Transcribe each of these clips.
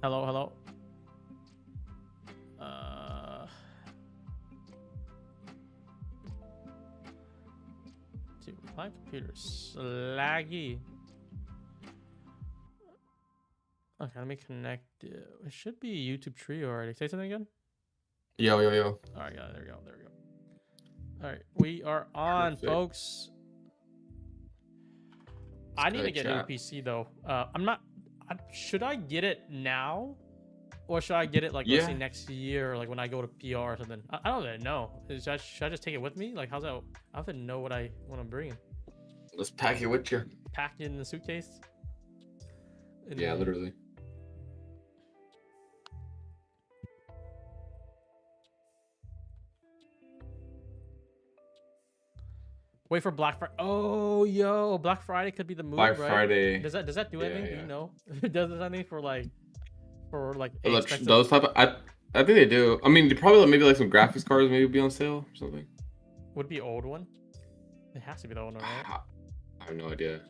Hello, hello. Uh, dude, my computer's laggy. Okay, let me connect. It should be YouTube Trio already. Say something again. Yo. All right, yeah, there we go. There we go. All right, we are on, Perfect. folks. I need to get a new PC though. I'm not. Should I get it now, or should I get it like let's say next year, or like when I go to PR or something? I don't even know. Should I just take it with me? Like, how's that? I don't even know what I'm bringing. Let's pack it with you. Pack it in the suitcase. Yeah, literally. Wait for Black Friday. Oh, yo, Black Friday could be the move, Black right? Friday. Does that do anything? Yeah. Do you know? Does it anything for like those type of, I think they do. I mean, they probably maybe like some graphics cards maybe be on sale or something. Would it be old one? It has to be the old one, right? I have no idea.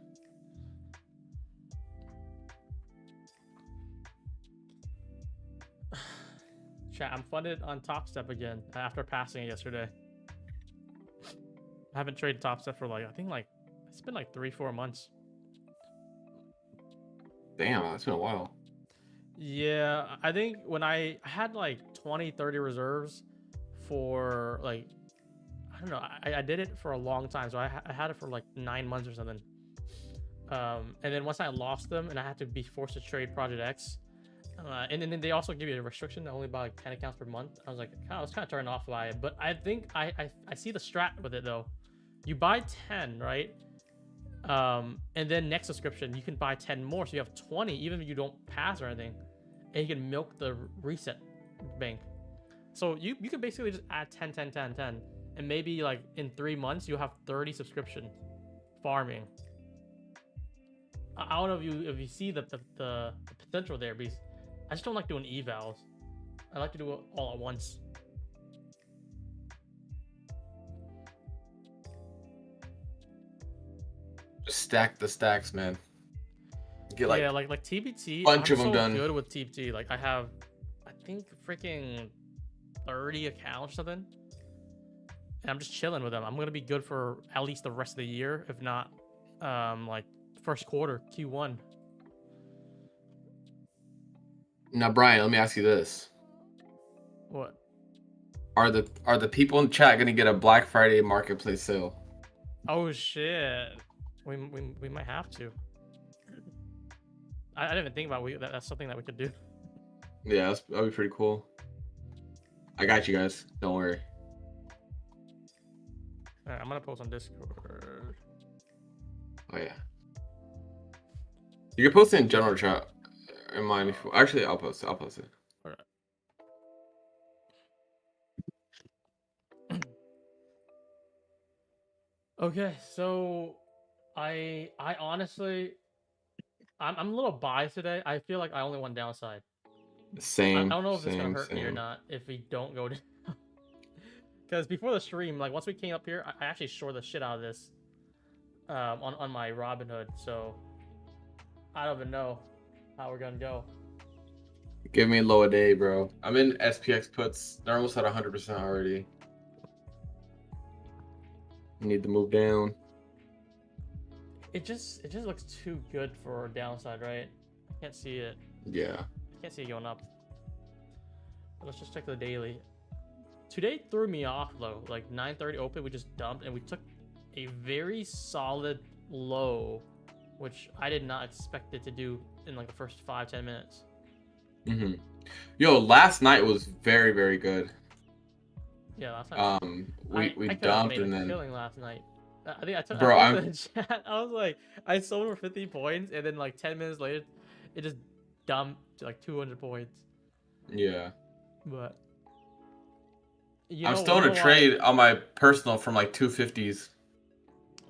Chat, I'm funded on Top Step again after passing it yesterday. I haven't traded Top Step for like, I think like, it's been like 3-4 months. Damn, that's been a while. Yeah, I think when I had like 20-30 reserves for like, I don't know, I did it for a long time. So I had it for like 9 months or something. And then once I lost them and I had to be forced to trade Project X, and then they also give you a restriction to only buy like 10 accounts per month. I was like, I was kind of turned off by it, but I think I see the strat with it though. You buy 10, right? And then next subscription, you can buy 10 more, so you have 20, even if you don't pass or anything, and you can milk the reset bank. So you can basically just add 10, 10, 10, 10, and maybe like in 3 months you'll have 30 subscription farming. I don't know if you see the potential there, because I just don't like doing evals. I like to do it all at once. Just stack the stacks, man. Get like, yeah, like TBT. Bunch I'm of them so done. good with TBT. Like I have, I think freaking 30 accounts or something, and I'm just chilling with them. I'm gonna be good for at least the rest of the year, if not, like first quarter Q1. Now, Brian, let me ask you this: What? Are the people in chat gonna get a Black Friday marketplace sale? Oh shit, we might have to. I didn't even think about that's something that we could do. Yeah, that'd be pretty cool. I got you guys. Don't worry. All right, I'm gonna post on Discord. Oh yeah. You can post it in general chat. In mine, if you, actually, I'll post it. All right. Okay, so I honestly, I'm a little biased today. I feel like I only want downside. Same. I don't know if it's gonna Same. hurt me or not if we don't go down. Because before the stream, like once we came up here, I actually shorted the shit out of this on my Robinhood. So I don't even know how we're gonna go. Give me a low a day, bro. I'm in SPX puts. They're almost at 100% already. Need to move down. It just looks too good for a downside, right? I can't see it. Yeah. I can't see it going up. But let's just check the daily. Today threw me off though. Like 9:30 open, we just dumped and we took a very solid low, which I did not expect it to do in like the first 5-10 minutes. Yo, last night was very, very good. Yeah, last night. We I dumped made and a then killing last night. I think I took bro, I in the chat. I was like, I sold for 50 points, and then like 10 minutes later, it just dumped to like 200 points. Yeah. But I'm still in a trade on my personal from like 250s.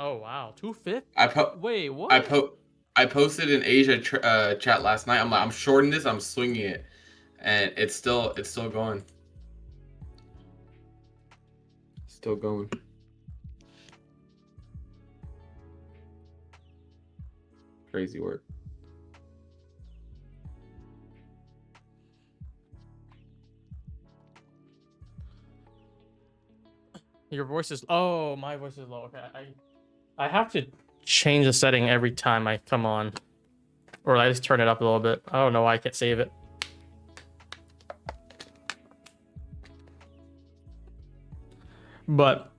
Oh wow, 250. Wait, what? I posted in Asia chat last night. I'm like, I'm shorting this. I'm swinging it, and it's still going. Still going. Crazy work. Your voice is. Oh, my voice is low. Okay, I have to change the setting every time I come on, or I just turn it up a little bit. I don't know why I can't save it. But,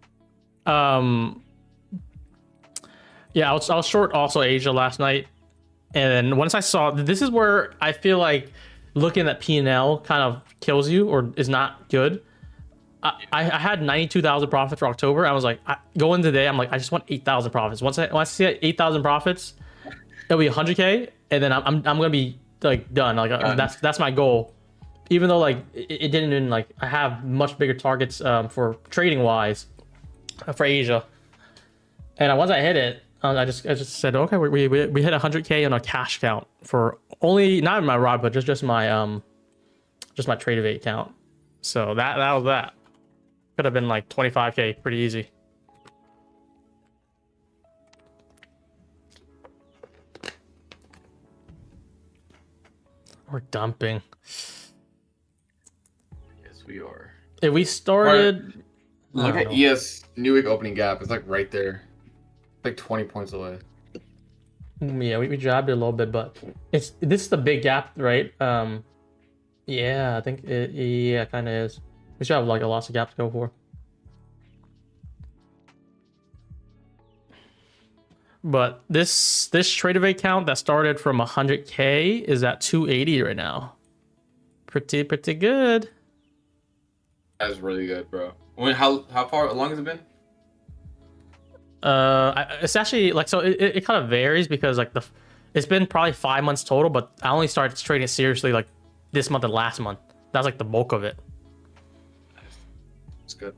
yeah, I was short also Asia last night, and then once I saw this is where I feel like looking at P&L kind of kills you or is not good. I had 92,000 profit for October. I was like, going today, I'm like, I just want 8,000 profits. Once I see 8,000 profits, it'll be 100K, and then I'm gonna be like done. Like that's my goal. Even though like it didn't even like I have much bigger targets for trading wise for Asia, and once I hit it, I just said okay, we hit 100K on a cash count for only not in my rod, but just my trade evade account. So that was that. Could have been like 25K, pretty easy. We're dumping. Yes, we are. If we started, look at ES New Week opening gap. It's like right there, like 20 points away. Yeah, we jabbed it a little bit, but this is the big gap, right? Yeah, I think it kind of is. We should have like a lots of gap to go for. But this trade evade count that started from 100K is at 280 right now. Pretty good. That's really good, bro. How far long has it been? It's actually like so it kind of varies because like it's been probably 5 months total, but I only started trading it seriously like this month and last month. That's like the bulk of it. It's good.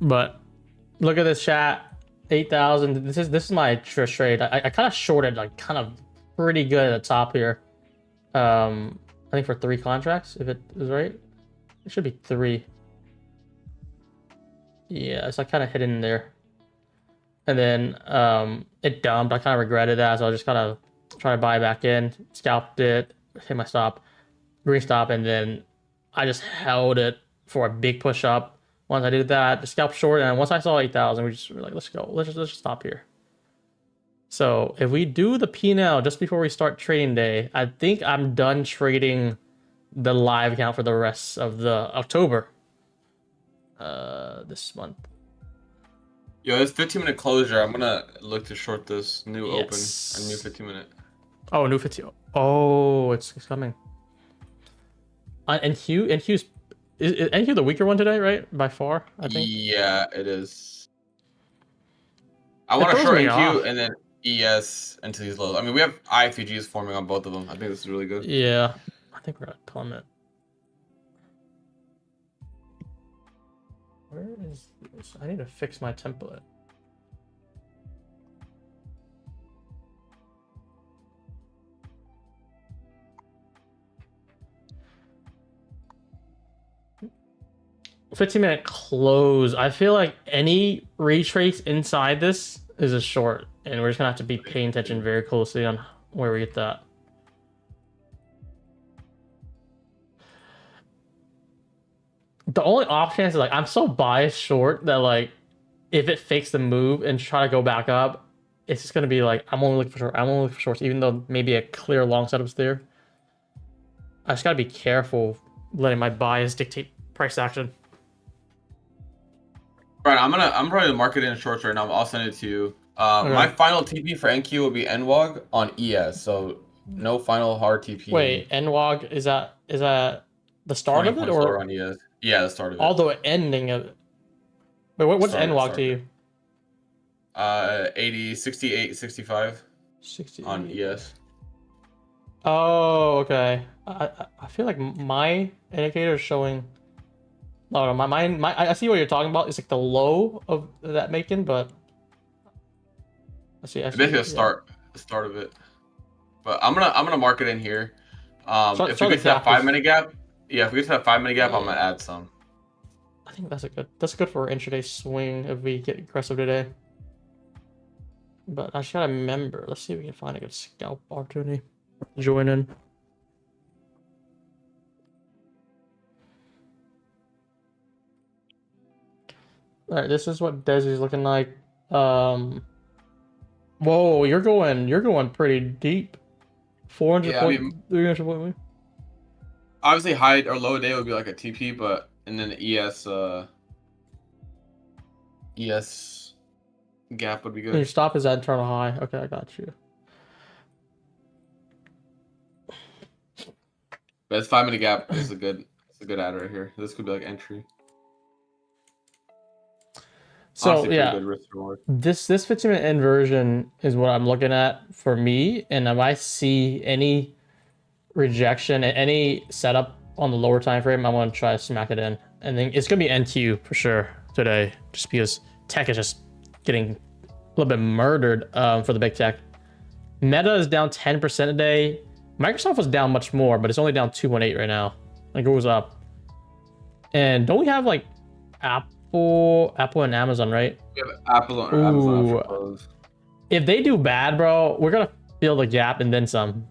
But look at this chat, 8,000. This is my trade. I kind of shorted like kind of pretty good at the top here. I think for 3 contracts, if it is right, it should be 3. Yeah, it's like kind of hidden in there. And then it dumped. I kind of regretted that, so I just kind of try to buy back in, scalped it, hit my stop, green stop, and then I just held it for a big push up. Once I did that, the scalp short, and once I saw 8,000, we were like, let's go. Let's just stop here. So if we do the P&L just before we start trading day, I think I'm done trading the live account for the rest of the October. This month. Yo, it's 15-minute closure. I'm gonna look to short this new open, a new 15-minute. Oh, new 15. Oh, it's coming. NQ's is NQ the weaker one today, right? By far, I think. Yeah, it is. I want to short NQ and then ES into these lows. I mean, we have IFUGs forming on both of them. I think this is really good. Yeah, I think we're at plummet. Where is this? I need to fix my template. $15-minute close. I feel like any retrace inside this is a short, and we're just gonna have to be paying attention very closely on where we get that. The only option is like I'm so biased short that like if it fakes the move and try to go back up, it's just gonna be like I'm only looking for short. I'm only looking for shorts, even though maybe a clear long setup's there. I just gotta be careful letting my bias dictate price action. Right, I'm probably gonna mark it in shorts right now. I'll send it to you. Okay. My final TP for NQ will be NWOG on ES, so no final hard TP. Wait, NWOG is that the start of it or on ES? Yeah, the start of it. All the ending of it. Wait, what's NWOG to you? 80, 68, 65 68. On ES. Oh, okay. I feel like my indicator is showing. No, I see what you're talking about. It's like the low of that making, but I see. Basically, the start of it. But I'm gonna mark it in here. If we get to that 5-minute gap, yeah, if we get to that 5-minute gap, I'm gonna add some. I think that's good for intraday swing if we get aggressive today. But I just gotta remember. Let's see if we can find a good scalp opportunity. Join in. All right, this is what Desi's looking like. Whoa, you're going pretty deep. 400 Yeah, I point, mean, 300 point. obviously high or low day would be like a TP, but and then the ES gap would be And your good. stop is at internal high. Okay, I got you. But this 5 minute gap is a good ad right here. This could be like entry. So Honestly, pretty yeah, good risk reward. this 15-minute inversion is what I'm looking at for me, and if I see any rejection, any setup on the lower time frame, I want to try to smack it in. And then it's gonna be NQ for sure today, just because tech is just getting a little bit murdered for the big tech. Meta is down 10% a day. Microsoft was down much more, but it's only down 2.8 right now. It goes up. And don't we have like Apple and Amazon, right? We have Apple or Amazon Ooh. after close. If they do bad, bro, we're gonna feel the gap and then some.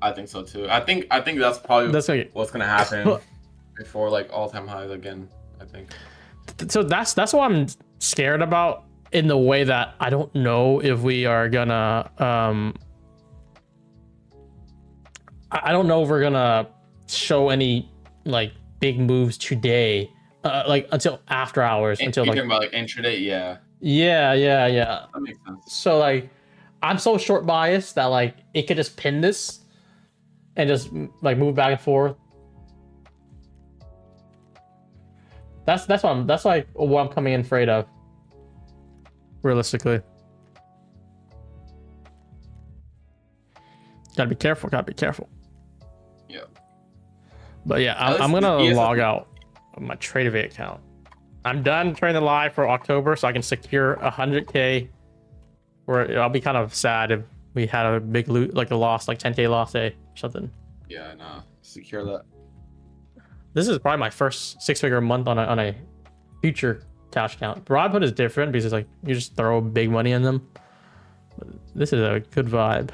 I think so too. I think that's probably what's gonna happen before like all-time highs again. I think. So that's what I'm scared about, in the way that I don't know if we are gonna I don't know if we're gonna show any like big moves today, like until after hours, until you're like talking about like intraday, yeah. Yeah. That makes sense. So like, I'm so short biased that like it could just pin this and just like move back and forth. That's like what I'm coming in afraid of. Realistically. Gotta be careful. Yeah. But yeah, I'm gonna log out of my TradeAway account. I'm done trading live for October, so I can secure 100K. Where I'll be kind of sad if we had a big loot, like a loss, like 10K loss day or something. Yeah, no, secure that. This is probably my first 6-figure month on a future cash account. Robinhood is different because it's like you just throw big money in them. But this is a good vibe.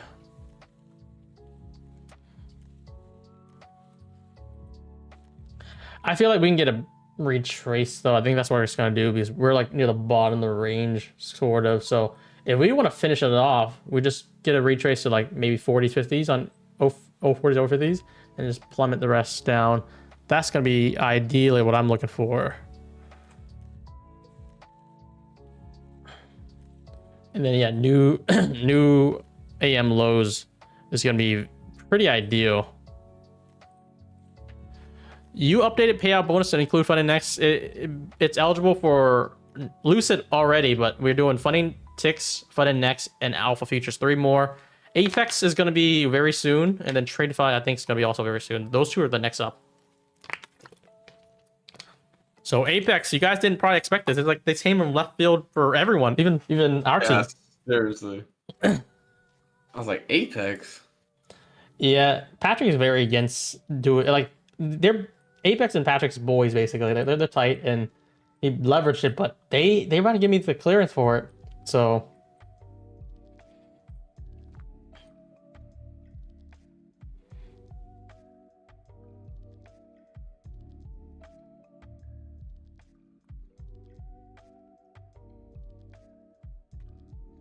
I feel like we can get a retrace though. I think that's what we're just gonna do, because we're like near the bottom of the range, sort of. So if we want to finish it off, we just get a retrace to like maybe 40s, 50s on 040s, 050s, and just plummet the rest down. That's gonna be ideally what I'm looking for. And then yeah, new new AM lows is gonna be pretty ideal. You updated payout bonus to include funding next. It's eligible for Lucid already, but we're doing funding ticks, funding next, and alpha futures. 3 more. Apex is going to be very soon, and then Tradeify I think is going to be also very soon. Those 2 are the next up. So Apex, you guys didn't probably expect this. It's like they came from left field for everyone, even our team. Seriously. I was like, Apex. Yeah, Patrick is very against doing, like, they're Apex and Patrick's boys basically. They're tight, and he leveraged it, but they want to give me the clearance for it. So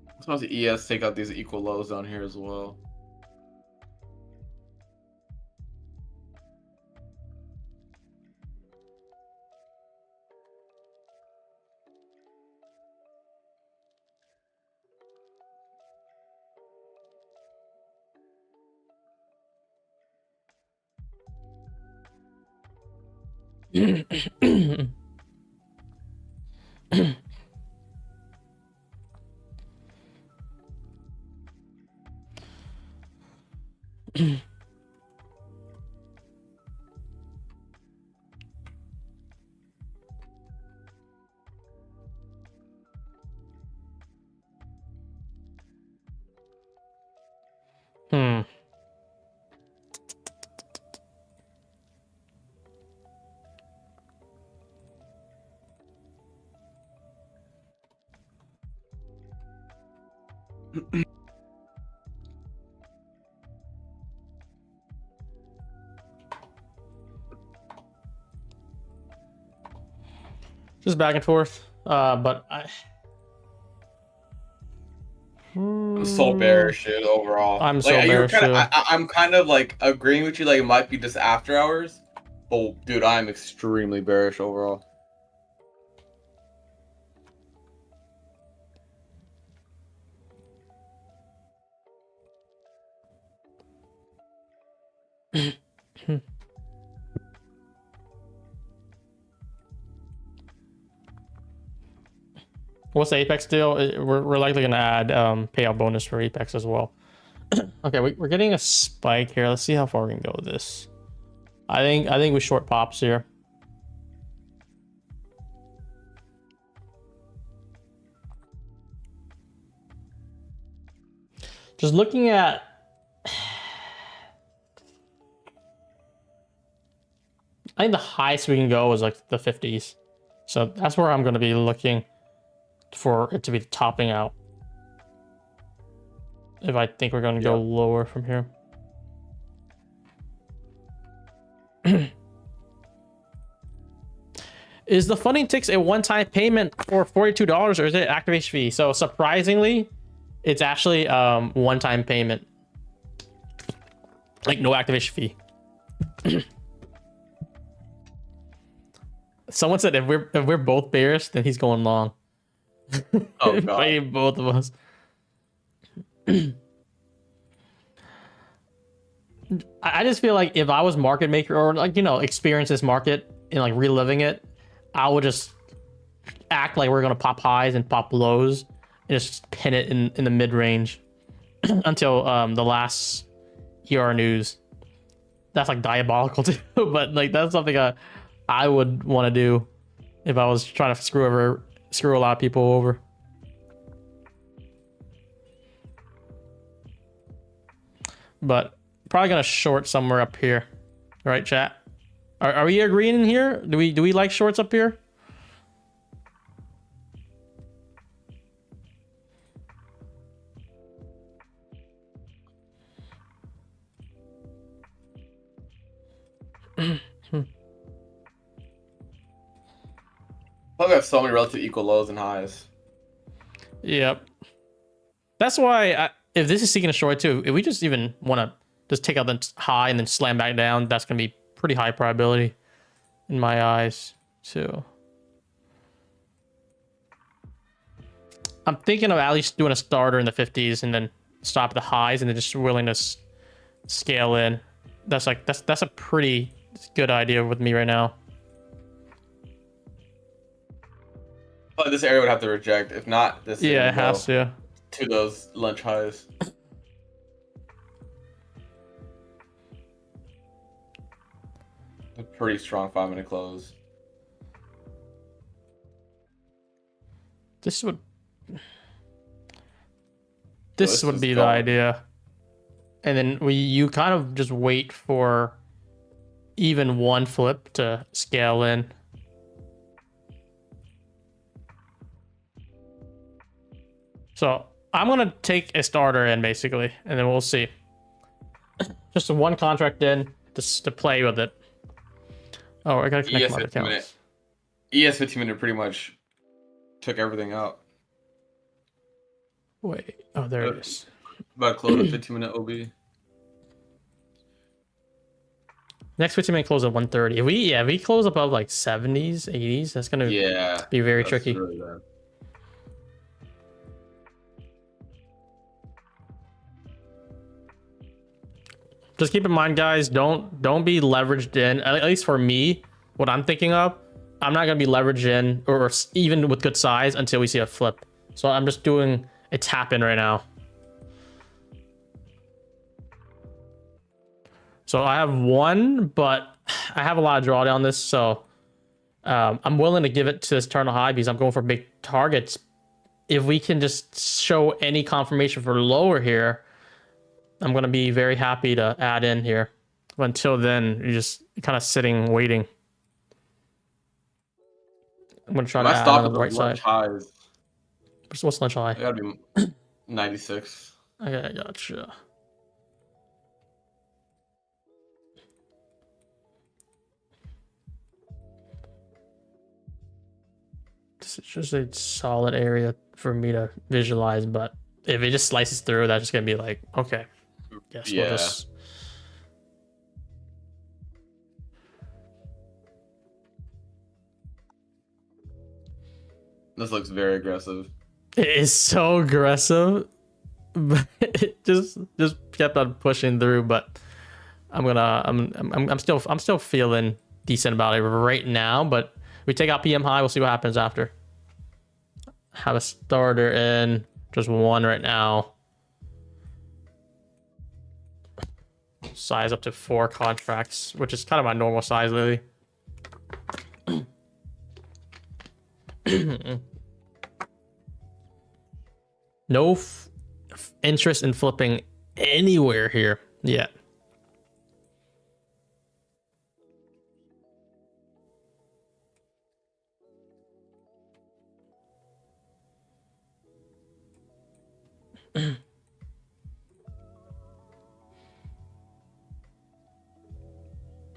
I'm supposed to ES take out these equal lows down here as well. hmm. Just back and forth. But I'm so bearish, dude, overall. I'm Like, so you're bearish kind too. of, I'm kind of like agreeing with you. Like, it might be just after hours, but dude, I'm extremely bearish overall. What's the Apex deal? We're likely gonna add payout bonus for Apex as well. Okay, we're getting a spike here. Let's see how far we can go with this. I think we short pops here. Just looking at I think the highest we can go is like the 50s. So that's where I'm going to be looking for it to be topping out. If I think we're going to go lower from here. Is the funding ticks a one-time payment for $42 or is it activation fee? So surprisingly, it's actually one-time payment. Like no activation fee. Someone said if we're both bearish, then he's going long. Oh god. Both of us. I just feel like if I was market maker or like, you know, experience this market and like reliving it, I would just act like we're gonna pop highs and pop lows and just pin it in the mid range until the last ER news. That's like diabolical too, but like that's something I would want to do if I was trying to screw a lot of people over. But probably gonna short somewhere up here, right, chat? Are we agreeing in here? Do we like shorts up here? Probably have so many relative equal lows and highs. Yep. That's why if this is seeking a short too, if we just even want to just take out the high and then slam back down, that's gonna be pretty high probability in my eyes too. I'm thinking of at least doing a starter in the 50s and then stop at the highs and then just willing to scale in. That's a pretty good idea with me right now. But this area would have to reject. If not, this yeah, it has to. To those lunch highs. A pretty strong 5-minute close. This would be the idea. And then you kind of just wait for even one flip to scale in. So I'm gonna take a starter in basically, and then we'll see. Just one contract in just to play with it. Oh, I gotta connect my accounts. ES 15-minute pretty much took everything out. Wait, oh there it is. About to close a 15-minute OB. Next 15-minute close at 130. If we close above like 70s, 80s, that's gonna be very tricky. Really bad. Just keep in mind, guys, don't be leveraged in. At least for me, what I'm thinking of, I'm not gonna be leveraged in or even with good size until we see a flip. So I'm just doing a tap in right now. So I have one, but I have a lot of drawdown on this, so I'm willing to give it to this eternal high because I'm going for big targets. If we can just show any confirmation for lower here, I'm going to be very happy to add in here. But until then, you're just kind of sitting, waiting. I'm going to try to add on the right side. Highs. What's lunch high? It gotta be 96. Okay, gotcha. This is just a solid area for me to visualize, but if it just slices through, that's just gonna be like, okay, guess we'll just. This looks very aggressive. It is so aggressive, but it just kept on pushing through. But I'm still feeling decent about it right now. But we take out PM high, we'll see what happens after. Have a starter in, just one right now. Size up to 4 contracts, which is kind of my normal size lately. No interest in flipping anywhere here yet.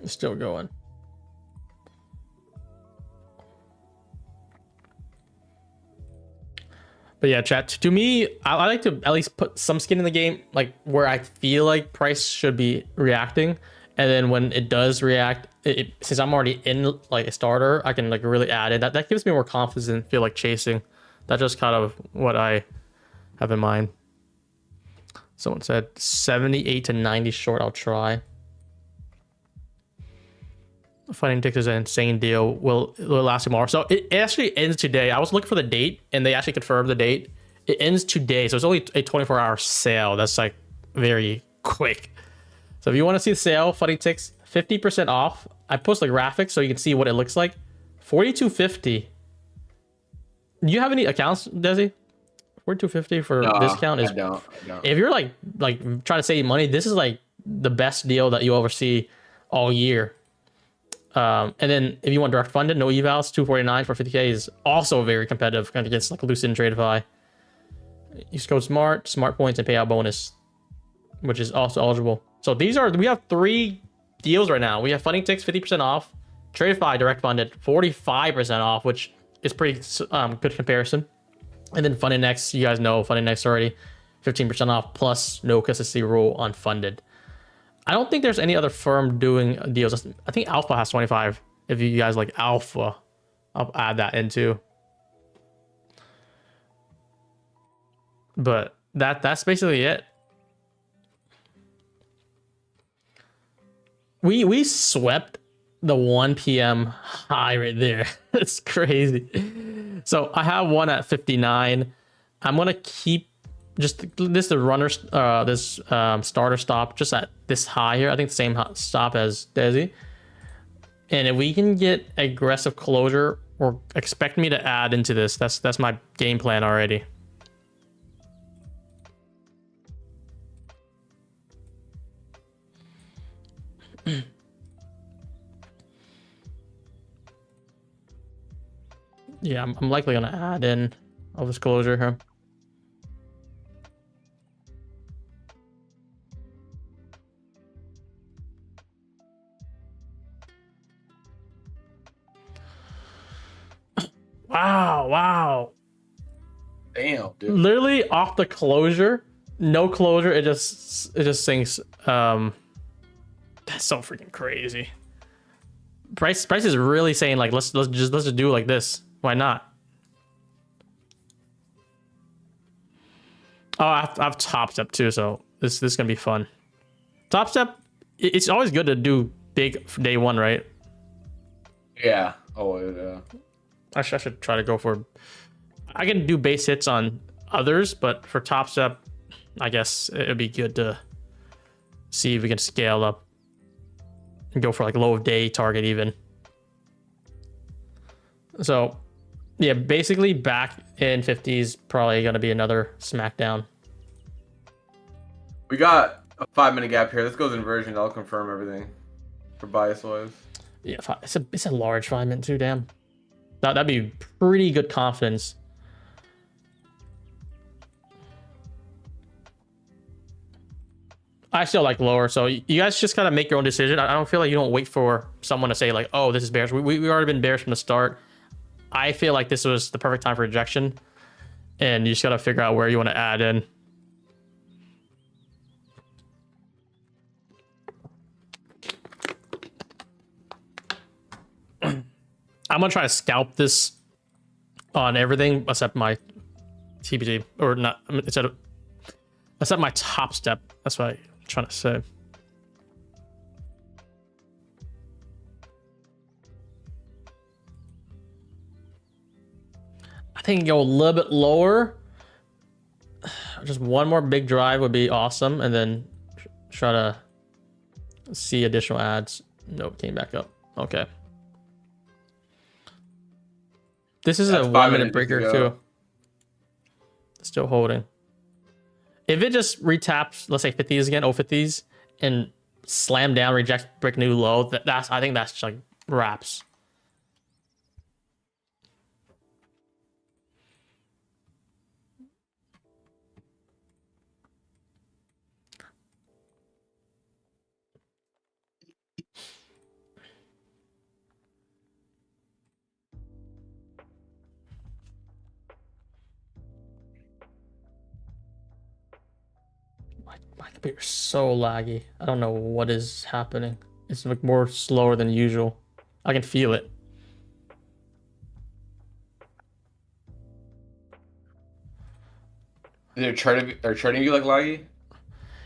Still going. But yeah, chat, to me, I like to at least put some skin in the game, like where I feel like price should be reacting. And then when it does react, since I'm already in like a starter, I can like really add it. That gives me more confidence and feel like chasing. That's just kind of what I have in mind. Someone said 78 to 90 short, I'll try. Fighting Dicks is an insane deal. Will last tomorrow. So it actually ends today. I was looking for the date and they actually confirmed the date. It ends today. So it's only a 24-hour sale. That's like very quick. So if you want to see the sale, Fighting Ticks, 50% off. I post the graphics so you can see what it looks like. $42.50. Do you have any accounts, Desi? $42.50 for discount is. I don't. If you're like trying to save money, this is like the best deal that you'll ever see all year. And then if you want direct funded, no evals, $249 for 50K is also very competitive against like Lucid and Tradeify. Use code smart points and payout bonus, which is also eligible. So we have 3 deals right now. We have Funding Ticks 50% off, Tradeify direct funded 45% off, which is pretty good comparison. And then Funded Next, you guys know Funded Next already, 15% off plus no consistency rule on funded. I don't think there's any other firm doing deals. I think Alpha has 25. If you guys like Alpha, I'll add that into. But that's basically it. We swept the 1 p.m. high right there. It's crazy. So I have one at 59. I'm gonna keep just this the runner starter stop just at this high here. I think the same stop as Desi. And if we can get aggressive closure, or expect me to add into this, that's my game plan already. Yeah, I'm likely gonna add in all this closure here. Wow. Damn, dude. Literally off the closure, no closure, it just sinks. That's so freaking crazy. Price is really saying like let's just do it like this. Why not? Oh, I've top step too, so this is gonna be fun. Top step, it's always good to do big for day one, right? Yeah. Oh yeah. I should try to go for. I can do base hits on others, but for top step, I guess it'd be good to see if we can scale up and go for like low of day target even. So yeah, basically back in 50s, probably gonna be another smackdown. We got a 5-minute gap here. This goes inversion. I'll confirm everything for bias wise. Yeah, it's a large 5-minute too. Damn. That'd be pretty good confidence. I still like lower. So you guys just gotta make your own decision. I don't feel like you don't wait for someone to say like, oh, this is bearish. We already been bearish from the start. I feel like this was the perfect time for rejection, and you just gotta figure out where you want to add in. I'm gonna try to scalp this on everything except my TPG, or not, except my top step. That's what I'm trying to say. I think go a little bit lower. Just one more big drive would be awesome, and then try to see additional ads. Nope, came back up. Okay. This is a 1 minute breaker too. Still holding. If it just retaps, let's say 50s again, 050s, and slam down, reject, break new low, that's I think that's like wraps. My computer's so laggy. I don't know what is happening. It's like more slower than usual. I can feel it. They're charting you like laggy?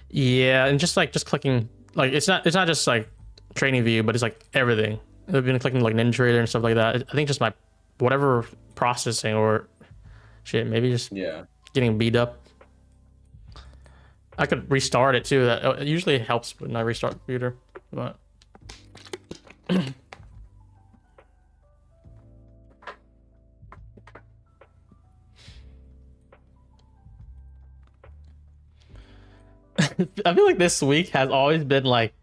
Yeah, and just clicking, like it's not just like trading view, but it's like everything. I've been clicking like NinjaTrader and stuff like that. I think just my whatever processing or shit, maybe just getting beat up. I could restart it too. That usually helps when I restart the computer, but I feel like this week has always been like,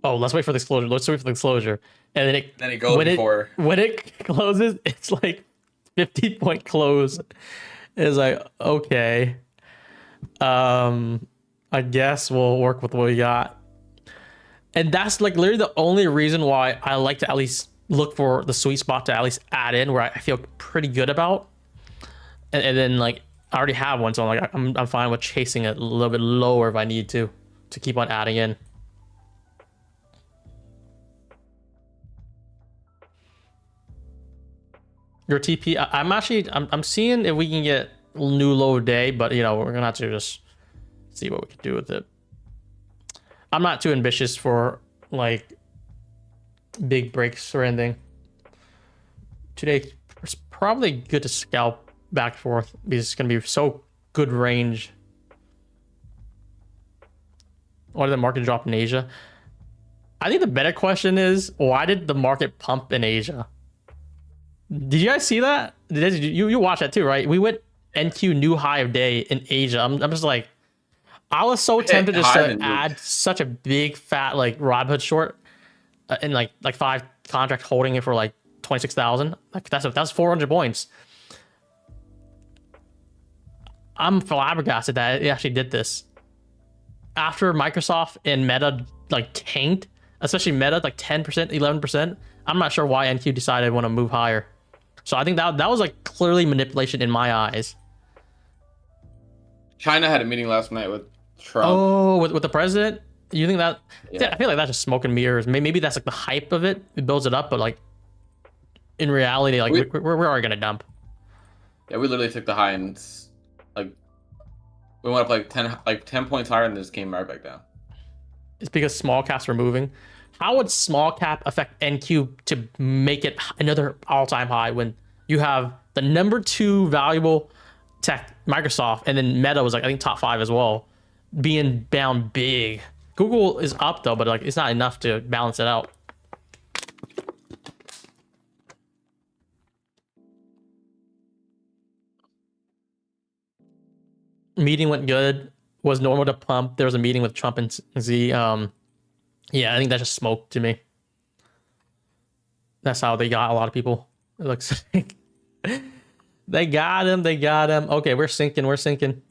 oh, let's wait for the disclosure. Let's wait for the disclosure, and then it goes before when it closes. It's like 50-point close. It's like, okay, I guess we'll work with what we got. And that's like literally the only reason why I like to at least look for the sweet spot to at least add in where I feel pretty good about. And then like I already have one, so I'm fine with chasing it a little bit lower if I need to keep on adding in. Your TP, I'm seeing if we can get new low day, but you know, we're gonna have to just see what we can do with it. I'm not too ambitious for like big breaks or anything. Today it's probably good to scalp back and forth because it's gonna be so good range. Why did the market drop in Asia? I think the better question is, why did the market pump in Asia? Did you guys see that? You watched that too, right? We went NQ new high of day in Asia. I'm just like, I was so tempted just to add such a big fat like Robinhood short and like 5 contract holding it for like 26,000. Like that's 400 points. I'm flabbergasted that it actually did this after Microsoft and Meta like tanked, especially Meta like 10%, 11%. I'm not sure why NQ decided to want to move higher. So I think that was like clearly manipulation in my eyes. China had a meeting last night with Trump. Oh, with the president? You think that? Yeah. I feel like that's just smoke and mirrors. Maybe that's like the hype of it. It builds it up, but like in reality, like we're already gonna dump. Yeah, we literally took the high and like we went up like 10 points higher and just came right back down. It's because small caps were moving. How would small cap affect NQ to make it another all-time high when you have the number 2 valuable tech, Microsoft, and then Meta was like I think top 5 as well, being down big. Google is up though, but like it's not enough to balance it out. Meeting went good. Was normal to pump. There was a meeting with Trump and Z. Yeah, I think that's just smoke to me. That's how they got a lot of people. It looks like they got him. They got him. Okay, we're sinking. We're sinking.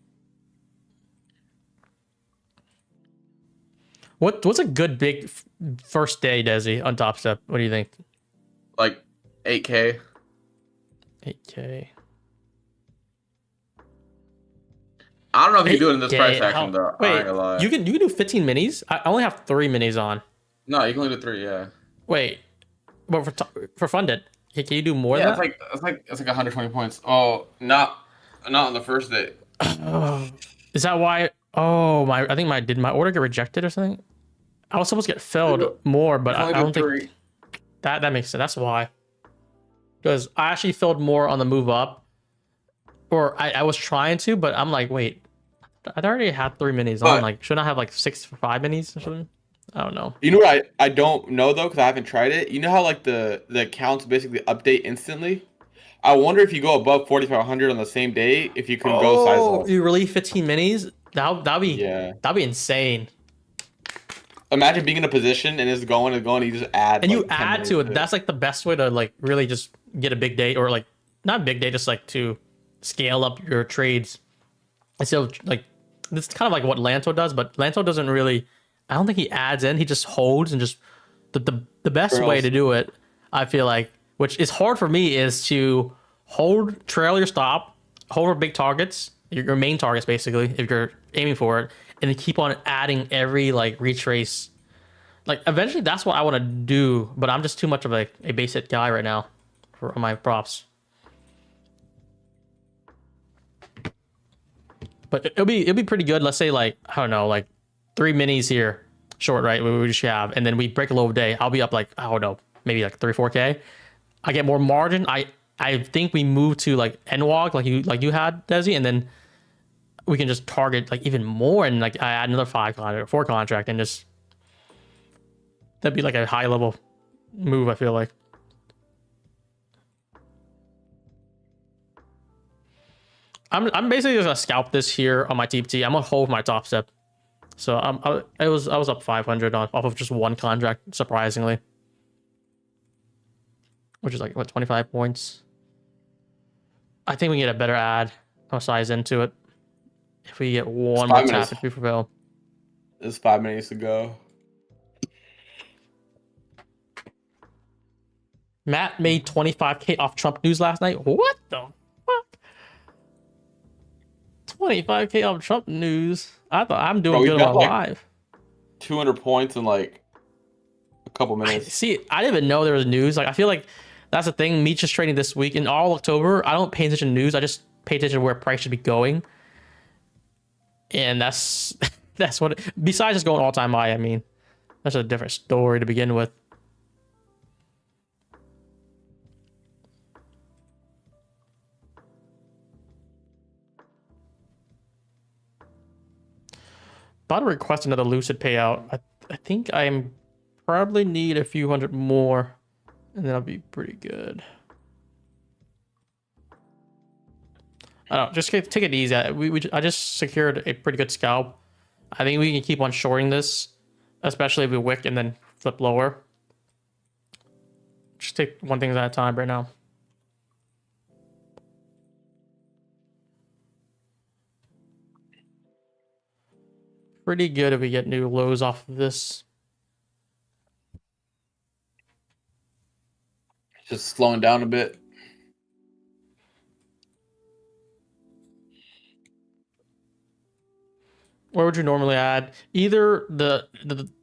What's a good big first day, Desi, on Top Step? What do you think? Like 8K. 8K. I don't know if you can do it in this 8K, price action though. I ain't gonna lie. you can do 15 minis. I only have 3 minis on. No, you can only do 3. Yeah. Wait, but for funded, can you do more? Yeah, than that? it's like 120 points. Oh, not on the first day. Oh, is that why? Oh my! I think my order get rejected or something. I was supposed to get filled more, but I don't think that makes sense. That's why. Because I actually filled more on the move up, or I was trying to, but I'm like, wait, I already had 3 minis on. Like, shouldn't I have like 6 for 5 minis or something? I don't know. You know what I don't know though, because I haven't tried it. You know how like the accounts basically update instantly? I wonder if you go above 4,500 on the same day, if you can go size up. You relieve 15 minis? That'd be insane. Imagine being in a position and it's going, you just add. And you add to it. That's like the best way to like really just get a big day, or like not a big day, just like to scale up your trades. And so like this is kind of like what Lanto does, but Lanto doesn't really. I don't think he adds in. He just holds and just the best way to do it, I feel like, which is hard for me, is to hold, trail your stop, hold for big targets, your main targets basically, if you're aiming for it, and then keep on adding every like retrace. Like eventually that's what I want to do, but I'm just too much of a basic guy right now for my props. But it'll be pretty good. Let's say like, I don't know, like 3 minis here, short, right? We just have, and then we break a low of day. I'll be up like, I don't know, maybe like 3-4K. I get more margin. I think we move to like NWOG like you had, Desi, and then we can just target like even more, and like I add another 5 contract, 4 contract, and just that'd be like a high level move, I feel like. I'm basically just gonna scalp this here on my TPT. I'm gonna hold my Top Step. So I was up 500 off of just 1 contract, surprisingly, which is like what, 25 points. I think we can get a better add, no size into it, if we get one more tap if we prevail. There's 5 minutes to go. Matt made 25K off Trump news last night. What the fuck? 25K off Trump news. I thought I'm doing good on my live. 200 points in like a couple minutes. I didn't even know there was news. Like I feel like that's the thing. Me just trading this week in all October. I don't pay attention to news. I just pay attention to where price should be going. And that's what. Besides just going all time high, I mean, that's a different story to begin with. About to request another Lucid payout. I think I'm probably need a few hundred more, and then I'll be pretty good. I don't know, just take it easy. I just secured a pretty good scalp. I think we can keep on shorting this, especially if we wick and then flip lower. Just take one thing at a time right now. Pretty good if we get new lows off of this. Just slowing down a bit. Where would you normally add? Either the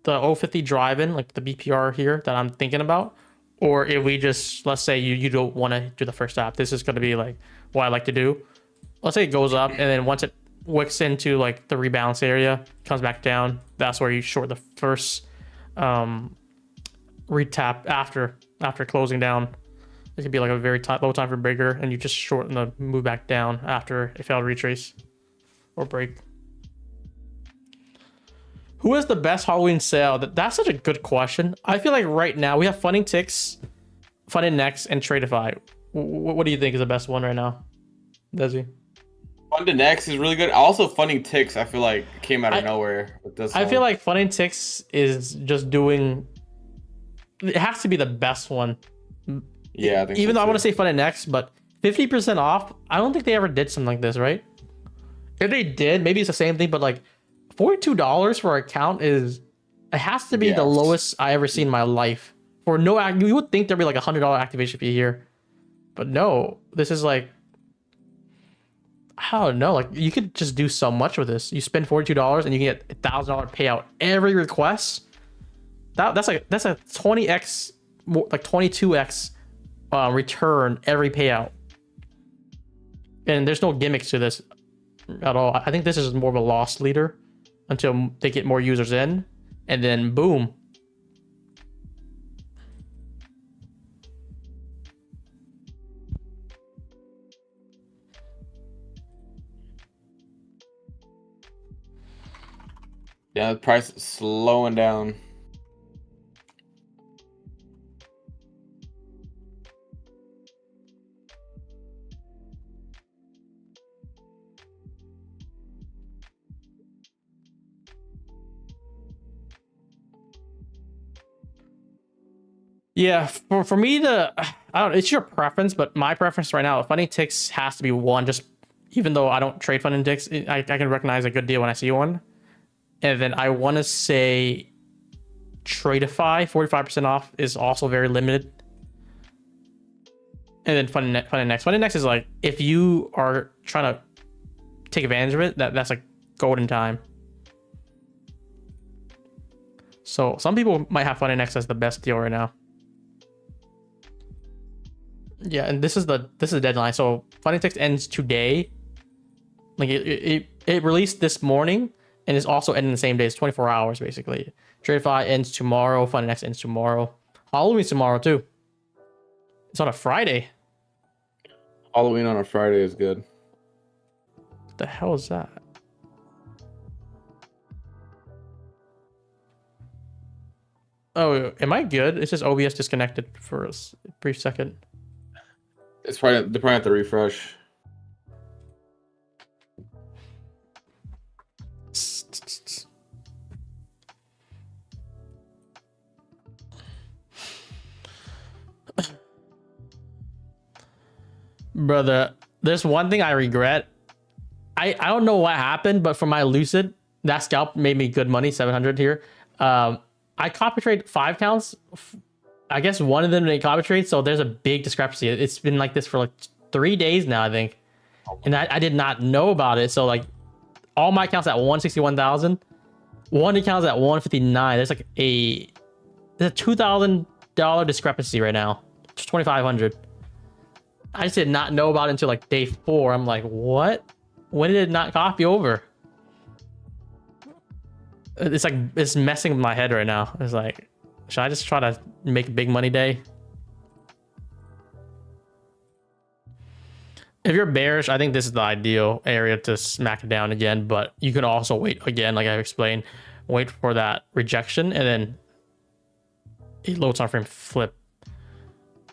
050 drive-in, like the BPR here that I'm thinking about, or if we just, let's say you don't want to do the first tap. This is going to be like what I like to do. Let's say it goes up, and then once it wicks into like the rebalance area, comes back down, that's where you short the first retap after closing down. It could be like a very low time for bigger, and you just shorten the move back down after a failed retrace or break. Who has the best Halloween sale? That's such a good question. I feel like right now we have Funding Ticks, Funding Next, and Tradeify. What do you think is the best one right now, Desi? Funding Next is really good. Also, Funding Ticks, I feel like came out of nowhere with this one. I feel like Funding Ticks is just doing. It has to be the best one. Yeah, I think even so though I too. want to say Funding Next, but 50% off. I don't think they ever did something like this, right? If they did, maybe it's the same thing, but like $42 for an account is It has to be the Yeah. lowest I ever seen in my life. For no, you would think there'd be like $100 activation fee here, but no. This is like, I don't know. Like you could just do so much with this. You spend $42 and you can get $1,000 payout every request. That's a 20x, more like 22x return every payout. And there's no gimmicks to this at all. I think this is more of a loss leader until they get more users in, and then boom. Yeah, the price is slowing down. Yeah, for me to, I don't know, it's your preference, but my preference right now, funding ticks has to be one, just even though I don't trade funding ticks, I can recognize a good deal when I see one. And then I want to say Tradeify, 45% off is also very limited. And then funding next. Funding next is like, if you are trying to take advantage of it, that's like golden time. So some people might have funding next as the best deal right now. Yeah, and this is the deadline. So funding text ends today. Like it released this morning and it's also ending the same day. It's 24 hours basically. Tradeify ends tomorrow. Funding next ends tomorrow. Halloween's tomorrow too. It's on a Friday. Halloween on a Friday is good. What the hell is that? Oh, am I good? It's just OBS disconnected for a brief second. It's probably they probably have to refresh. Brother, there's one thing I regret. I don't know what happened, but for my Lucid, that scalp made me good money, 700 here. I copy trade 5 counts. I guess one of them didn't copy trade, so there's a big discrepancy. It's been like this for like 3 days now, I think. And I did not know about it. So like all my accounts at 161,000, one account's at 159. There's like there's a $2,000 discrepancy right now. It's 2,500. I just did not know about it until like day 4. I'm like, what? When did it not copy over? It's like, it's messing with my head right now. It's like, should I just try to make a big money day? If you're bearish, I think this is the ideal area to smack it down again, but you can also wait again, like I explained, wait for that rejection and then a low time frame flip.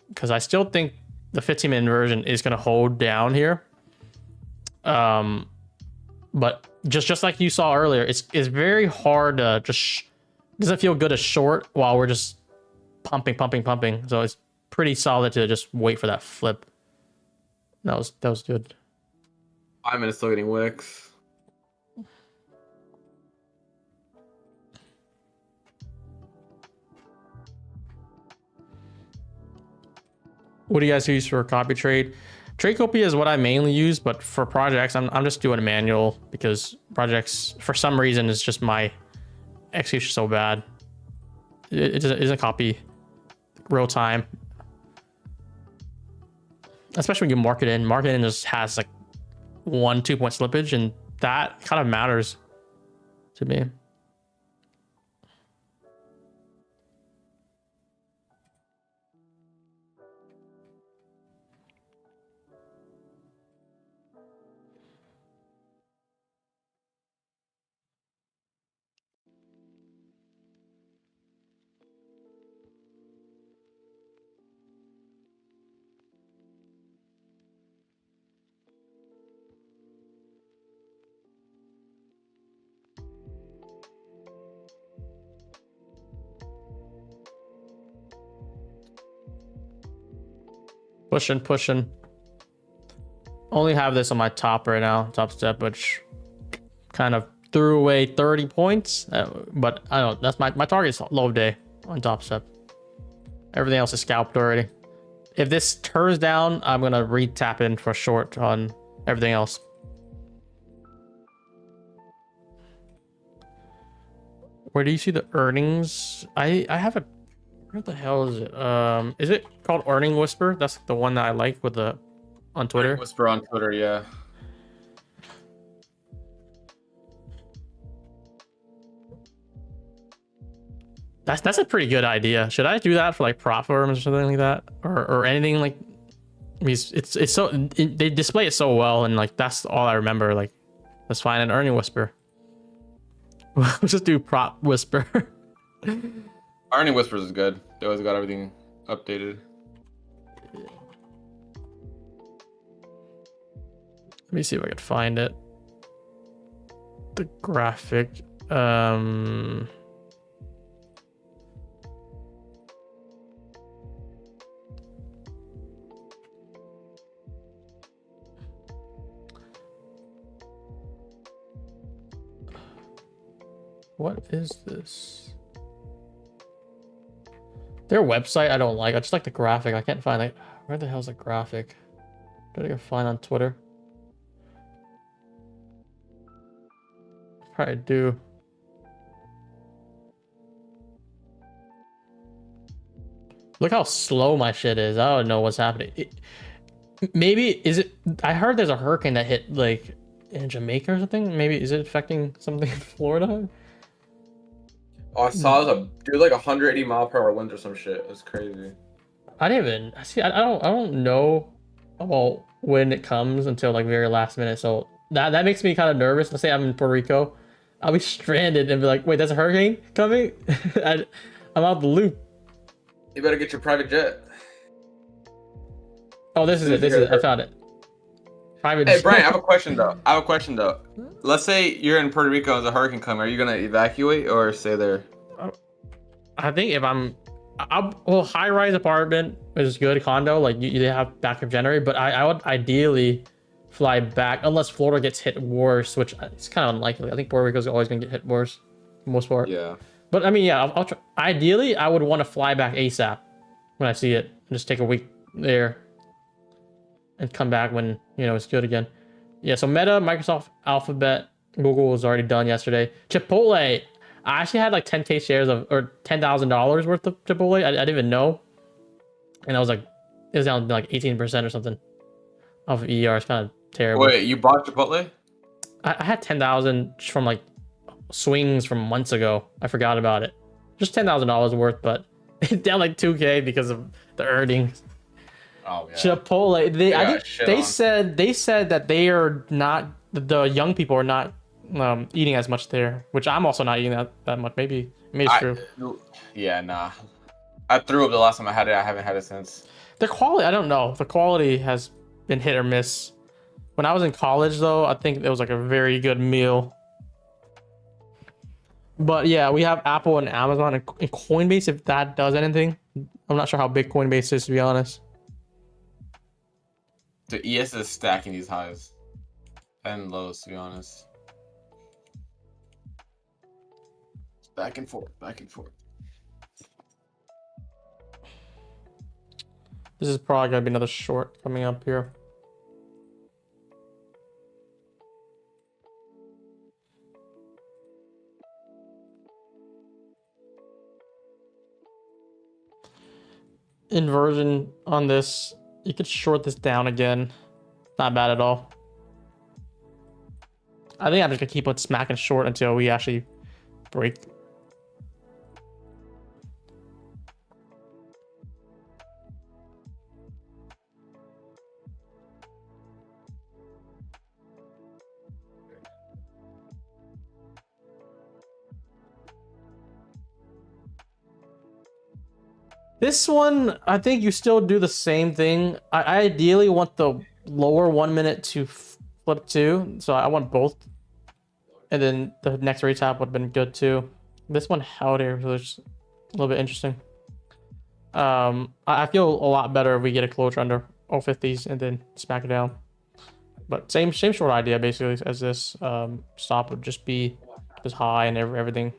Because I still think the 15-minute inversion is going to hold down here. But just like you saw earlier, it's very hard to just doesn't feel good to short while we're just pumping. So it's pretty solid to just wait for that flip. That was good. 5 minutes still getting wicks. What do you guys use for copy trade? Tradecopia is what I mainly use, but for projects, I'm just doing a manual because projects, for some reason, it's just my execution so bad. It doesn't copy real time. Especially when you mark it in. Mark it in just has like 1-2 point slippage, and that kind of matters to me. Pushing. Only have this on my top right now, top step, which kind of threw away 30 points, but I don't know. That's my target's low day on Top Step. Everything else is scalped already. If this turns down, I'm gonna re-tap in for short on everything else. Where do you see the earnings? I have a, where the hell is it called Earning Whisper? That's the one that I like with the on Twitter. Earning Whisper on Twitter, yeah. That's a pretty good idea. Should I do that for like prop firms or something like that, or anything like? Because it's so they display it so well, and like that's all I remember. Like, let's find an Earning Whisper. We'll just do prop whisper. Earning Whispers is good. They always got everything updated. Let me see if I can find it. The graphic. What is this? Their website I don't like. I just like the graphic. I can't find, like, where the hell's the graphic? Did I find on Twitter? Probably do. Look how slow my shit is. I don't know what's happening. Maybe is it? I heard there's a hurricane that hit like in Jamaica or something. Maybe is it affecting something in Florida? Oh, I saw it was like 180-mile-per-hour winds or some shit. It's crazy. I didn't even see. I don't know about when it comes until like very last minute. So that makes me kind of nervous. Let's say I'm in Puerto Rico, I'll be stranded and be like, wait, there's a hurricane coming. I'm out the loop. You better get your private jet. Oh, this is it. This is it. I found it. Private Hey, jet. Brian, I have a question though. Let's say you're in Puerto Rico and there's a hurricane coming. Are you gonna evacuate or stay there? I think if well, high-rise apartment is good. Condo, like you have backup generator, but I would ideally fly back unless Florida gets hit worse, which it's kind of unlikely. I think Puerto Rico's always gonna get hit worse, for the most part. Yeah. But I mean, yeah, I'll try. Ideally, I would want to fly back ASAP when I see it, and just take a week there, and come back when it's good again. Yeah. So Meta, Microsoft, Alphabet, Google was already done yesterday. Chipotle, I actually had like 10K shares of or $10,000 worth of Chipotle. I didn't even know, and I was like, it was down to like 18% or something of ER. It's kind of terrible. Wait, you bought Chipotle? I had 10,000 from like swings from months ago. I forgot about it. Just $10,000 worth, but down like 2K because of the earnings. Oh yeah. Chipotle, they said that they are not, the young people are not eating as much there, which I'm also not eating that much. Maybe it's true. Yeah, nah. I threw up the last time I had it. I haven't had it since. The quality, I don't know. The quality has been hit or miss. When I was in college, though, I think it was like a very good meal. But yeah, we have Apple and Amazon and Coinbase, if that does anything. I'm not sure how big Coinbase is, to be honest. The ES is stacking these highs and lows, to be honest. Back and forth, back and forth. This is probably going to be another short coming up here. Inversion on this. You could short this down again. Not bad at all. I think I'm just going to keep on smacking short until we actually break. This one, I think you still do the same thing. I ideally want the lower 1 minute to flip to, so I want both. And then the next retap would have been good too. This one held here, so it's a little bit interesting. I feel a lot better if we get a closure under 050s and then smack it down. But same short idea basically as this. Stop would just be as high and everything.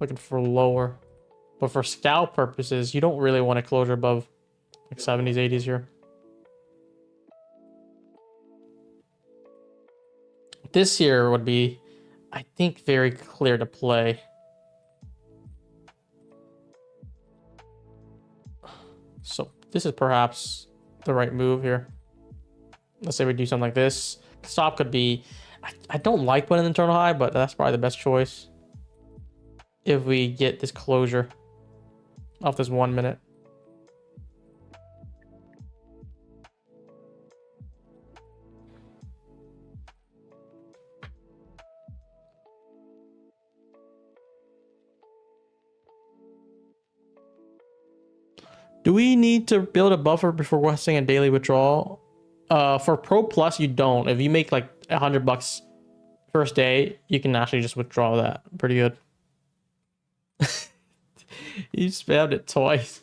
Looking for lower. But for scalp purposes, you don't really want a closure above like 70s, 80s here. This here would be, I think, very clear to play. So this is perhaps the right move here. Let's say we do something like this. Stop could be, I don't like putting an internal high, but that's probably the best choice. If we get this closure off this 1 minute. Do we need to build a buffer before requesting a daily withdrawal? For Pro Plus, you don't. If you make like $100 first day, you can actually just withdraw that. Pretty good. You spammed it twice.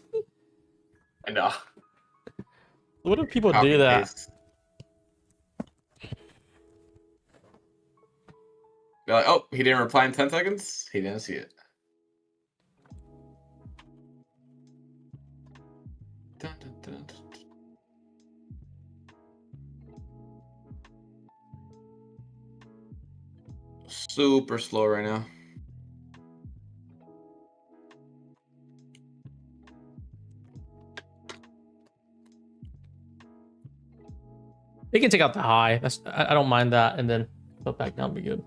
I know. What do people Copy do that? paste. They're like, oh, he didn't reply in 10 seconds. He didn't see it. Dun, dun, dun, dun. Super slow right now. They can take out the high. That's I don't mind that, and then flip back down, be good.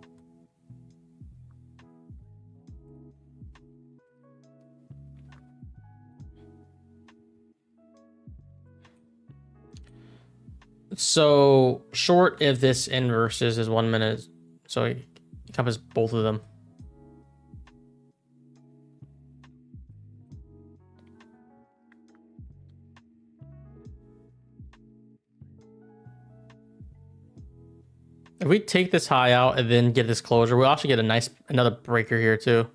So short if this inverses is 1 minute, so it covers both of them. If we take this high out and then get this closure, we'll actually get another breaker here too.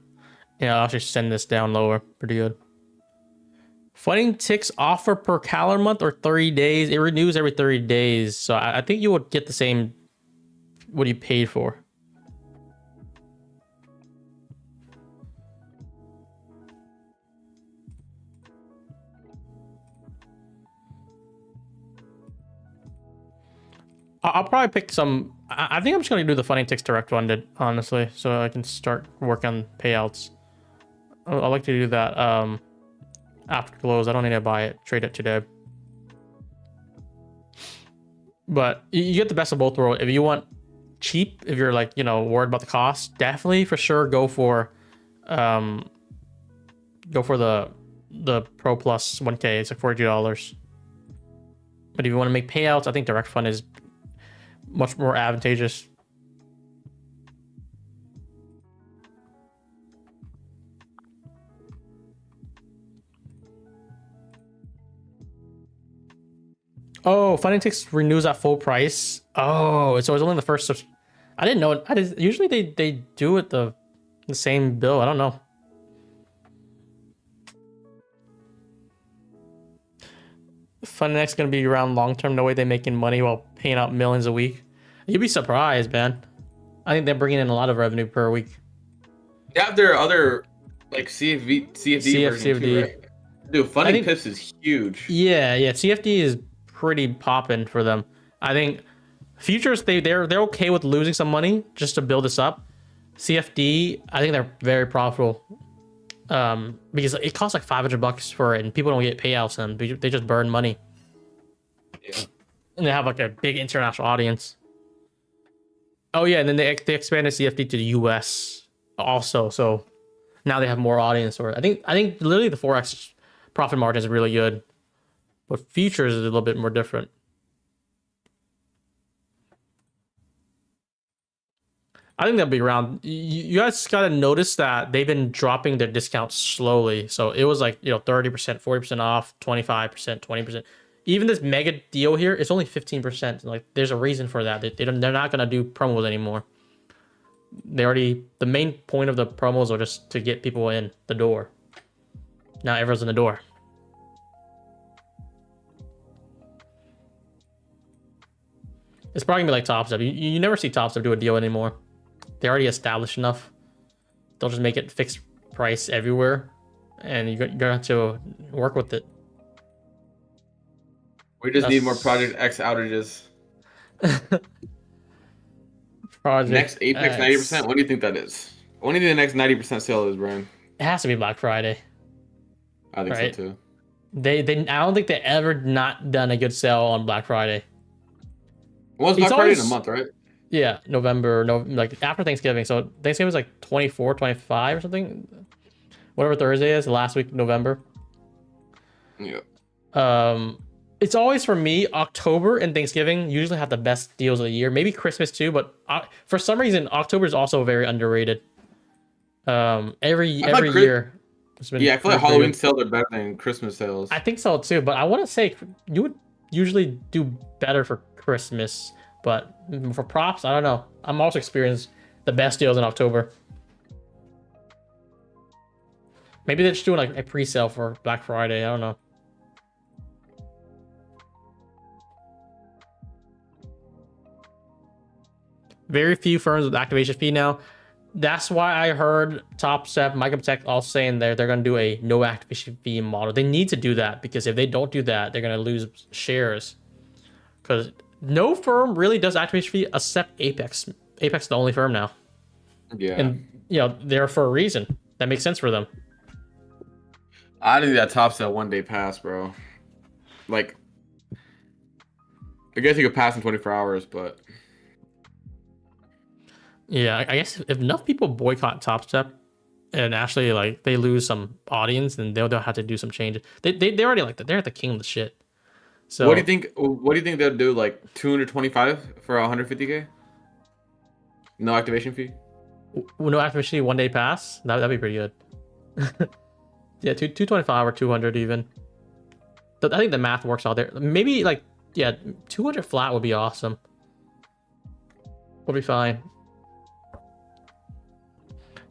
Yeah, I'll actually send this down lower. Pretty good. Fighting ticks offer per calendar month or 30 days. It renews every 30 days. So I think you would get the same what you paid for. I'll probably pick some. I think I'm just going to do the Fighting ticks direct funded, honestly, so I can start work on payouts. I like to do that after close. I don't need to buy it, trade it today. But you get the best of both worlds. If you want cheap, if you're like, you know, worried about the cost, definitely for sure go for the Pro Plus 1K. It's like $40. But if you want to make payouts, I think direct fund is much more advantageous. Oh, Fighting ticks renews at full price. Oh, so it's only the first. I didn't know. Usually they do it the same bill. I don't know. Fighting ticks gonna be around long term. No way they making money while paying out millions a week. You'd be surprised, man. I think they're bringing in a lot of revenue per week. Yeah, there are other like CFD version too, right? Dude, funding pips is huge. Yeah. CFD is pretty popping for them. I think futures they're okay with losing some money just to build this up. CFD, I think they're very profitable. Because it costs like $500 for it, and people don't get payouts, and they just burn money. Yeah. And they have like a big international audience. Oh yeah, and then they expanded CFD to the US also, so now they have more audience. Or I think literally the Forex profit margin is really good, but futures is a little bit more different. I think they'll be around. You guys gotta notice that they've been dropping their discounts slowly. So it was like, you know, 30%, 40% off, 25%, 20%. Even this mega deal here, it's only 15%. Like, there's a reason for that. They're not gonna do promos anymore. The main point of the promos are just to get people in the door. Now everyone's in the door. It's probably gonna be like Top Step. You never see Top Step do a deal anymore. They're already established enough. They'll just make it fixed price everywhere, and you're gonna have to work with it. We just need more Project X outages. Project Next Apex 90%. What do you think that is? What do you think the next 90% sale is, Brian? It has to be Black Friday. I think right? so too. I don't think they ever not done a good sale on Black Friday. Well, it's Black Friday in a month, right? Yeah, November, like after Thanksgiving. So Thanksgiving was like 24, 25 or something. Whatever Thursday is, last week, November. Yeah. It's always for me, October and Thanksgiving usually have the best deals of the year. Maybe Christmas too, but for some reason, October is also very underrated. Every year. Yeah, I feel like Halloween sales are better than Christmas sales. I think so too, but I want to say you would usually do better for Christmas, but for props, I don't know. I'm also experienced the best deals in October. Maybe they're just doing like a pre-sale for Black Friday. I don't know. Very few firms with activation fee now. That's why I heard Top Step, Microtech also saying they're going to do a no activation fee model. They need to do that because if they don't do that, they're going to lose shares. Because no firm really does activation fee except Apex. Apex is the only firm now. Yeah. And, they're for a reason. That makes sense for them. I think that Top Step 1 day pass, bro. Like, I guess you could pass in 24 hours, but... Yeah, I guess if enough people boycott Top Step and actually like they lose some audience, then they'll have to do some changes. They already like that. They're the king of the shit. So what do you think? What do you think they'll do? Like 225 for 150K? No activation fee. No activation fee, 1 day pass. That'd be pretty good. Yeah, 225 or 200 even. I think the math works out there. Maybe 200 flat would be awesome. We'll be fine.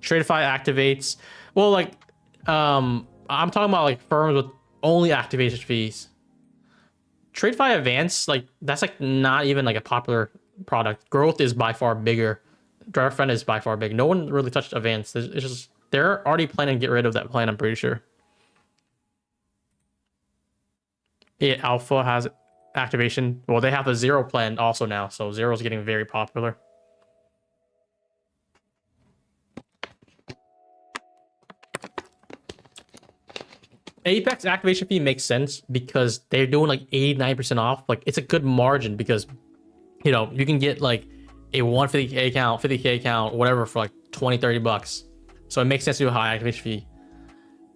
Tradify activates. Well, I'm talking about like firms with only activation fees. Tradify Advance, that's not even like a popular product. Growth is by far bigger. Driver Friend is by far big. No one really touched Advance. It's just they're already planning to get rid of that plan. I'm pretty sure. Yeah, Alpha has activation. Well, they have a zero plan also now, so zero is getting very popular. Apex activation fee makes sense because they're doing like 89% off. Like it's a good margin because you can get like a 150K account, 50K account, whatever for like 20, 30 bucks. So it makes sense to do a high activation fee.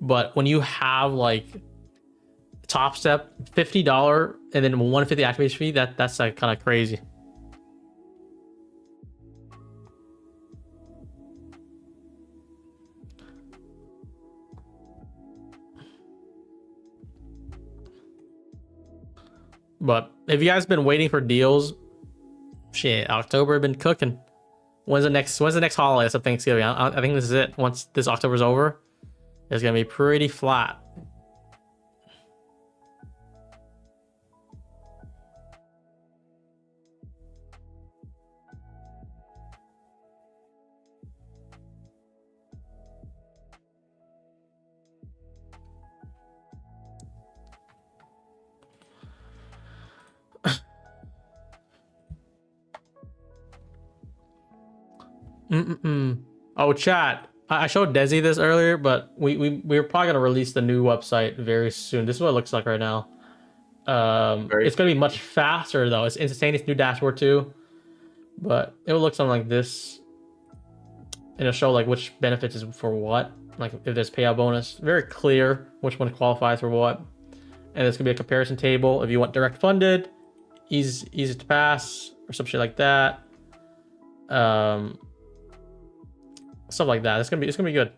But when you have like Top Step $50 and then 150 activation fee, that's like kind of crazy. But if you guys been waiting for deals, shit, October been cooking. When's the next holiday? It's Thanksgiving. I think this is it. Once this October's over, it's gonna be pretty flat. Oh, chat. I showed Desi this earlier, but we're probably gonna release the new website very soon. This is what it looks like right now. It's gonna be much faster though. It's instantaneous new dashboard too, but it will look something like this. And it'll show like which benefits is for what. Like if there's payout bonus, very clear which one qualifies for what. And it's gonna be a comparison table if you want direct funded, easy to pass, or some shit like that. Stuff like that. It's gonna be good.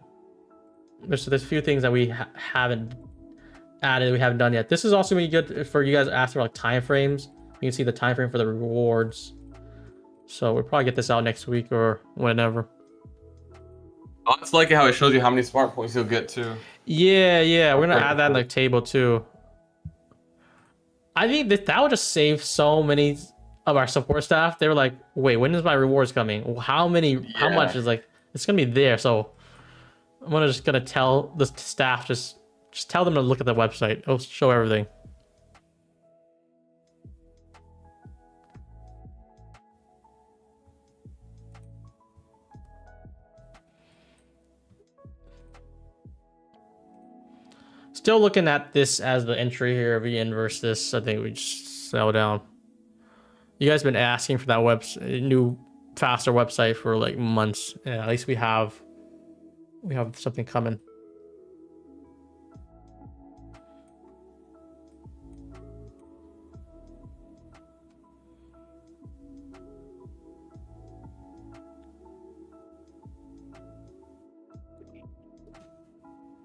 There's a few things that we haven't added, we haven't done yet. This is also gonna be good for you guys asking like time frames. You can see the time frame for the rewards. So we'll probably get this out next week or whenever. Oh, it's like how it shows you how many smart points you'll get too. Yeah. We're gonna add that in the table too. I think that would just save so many of our support staff, they were like, wait, when is my rewards coming? How much Yeah. is like, it's gonna be there. So I'm just gonna tell the staff, just tell them to look at the website. It'll show everything. Still looking at this as the entry here. If we inverse this, I think we just sell down. You guys been asking for that website, new, faster website for like months. Yeah, at least we have something coming.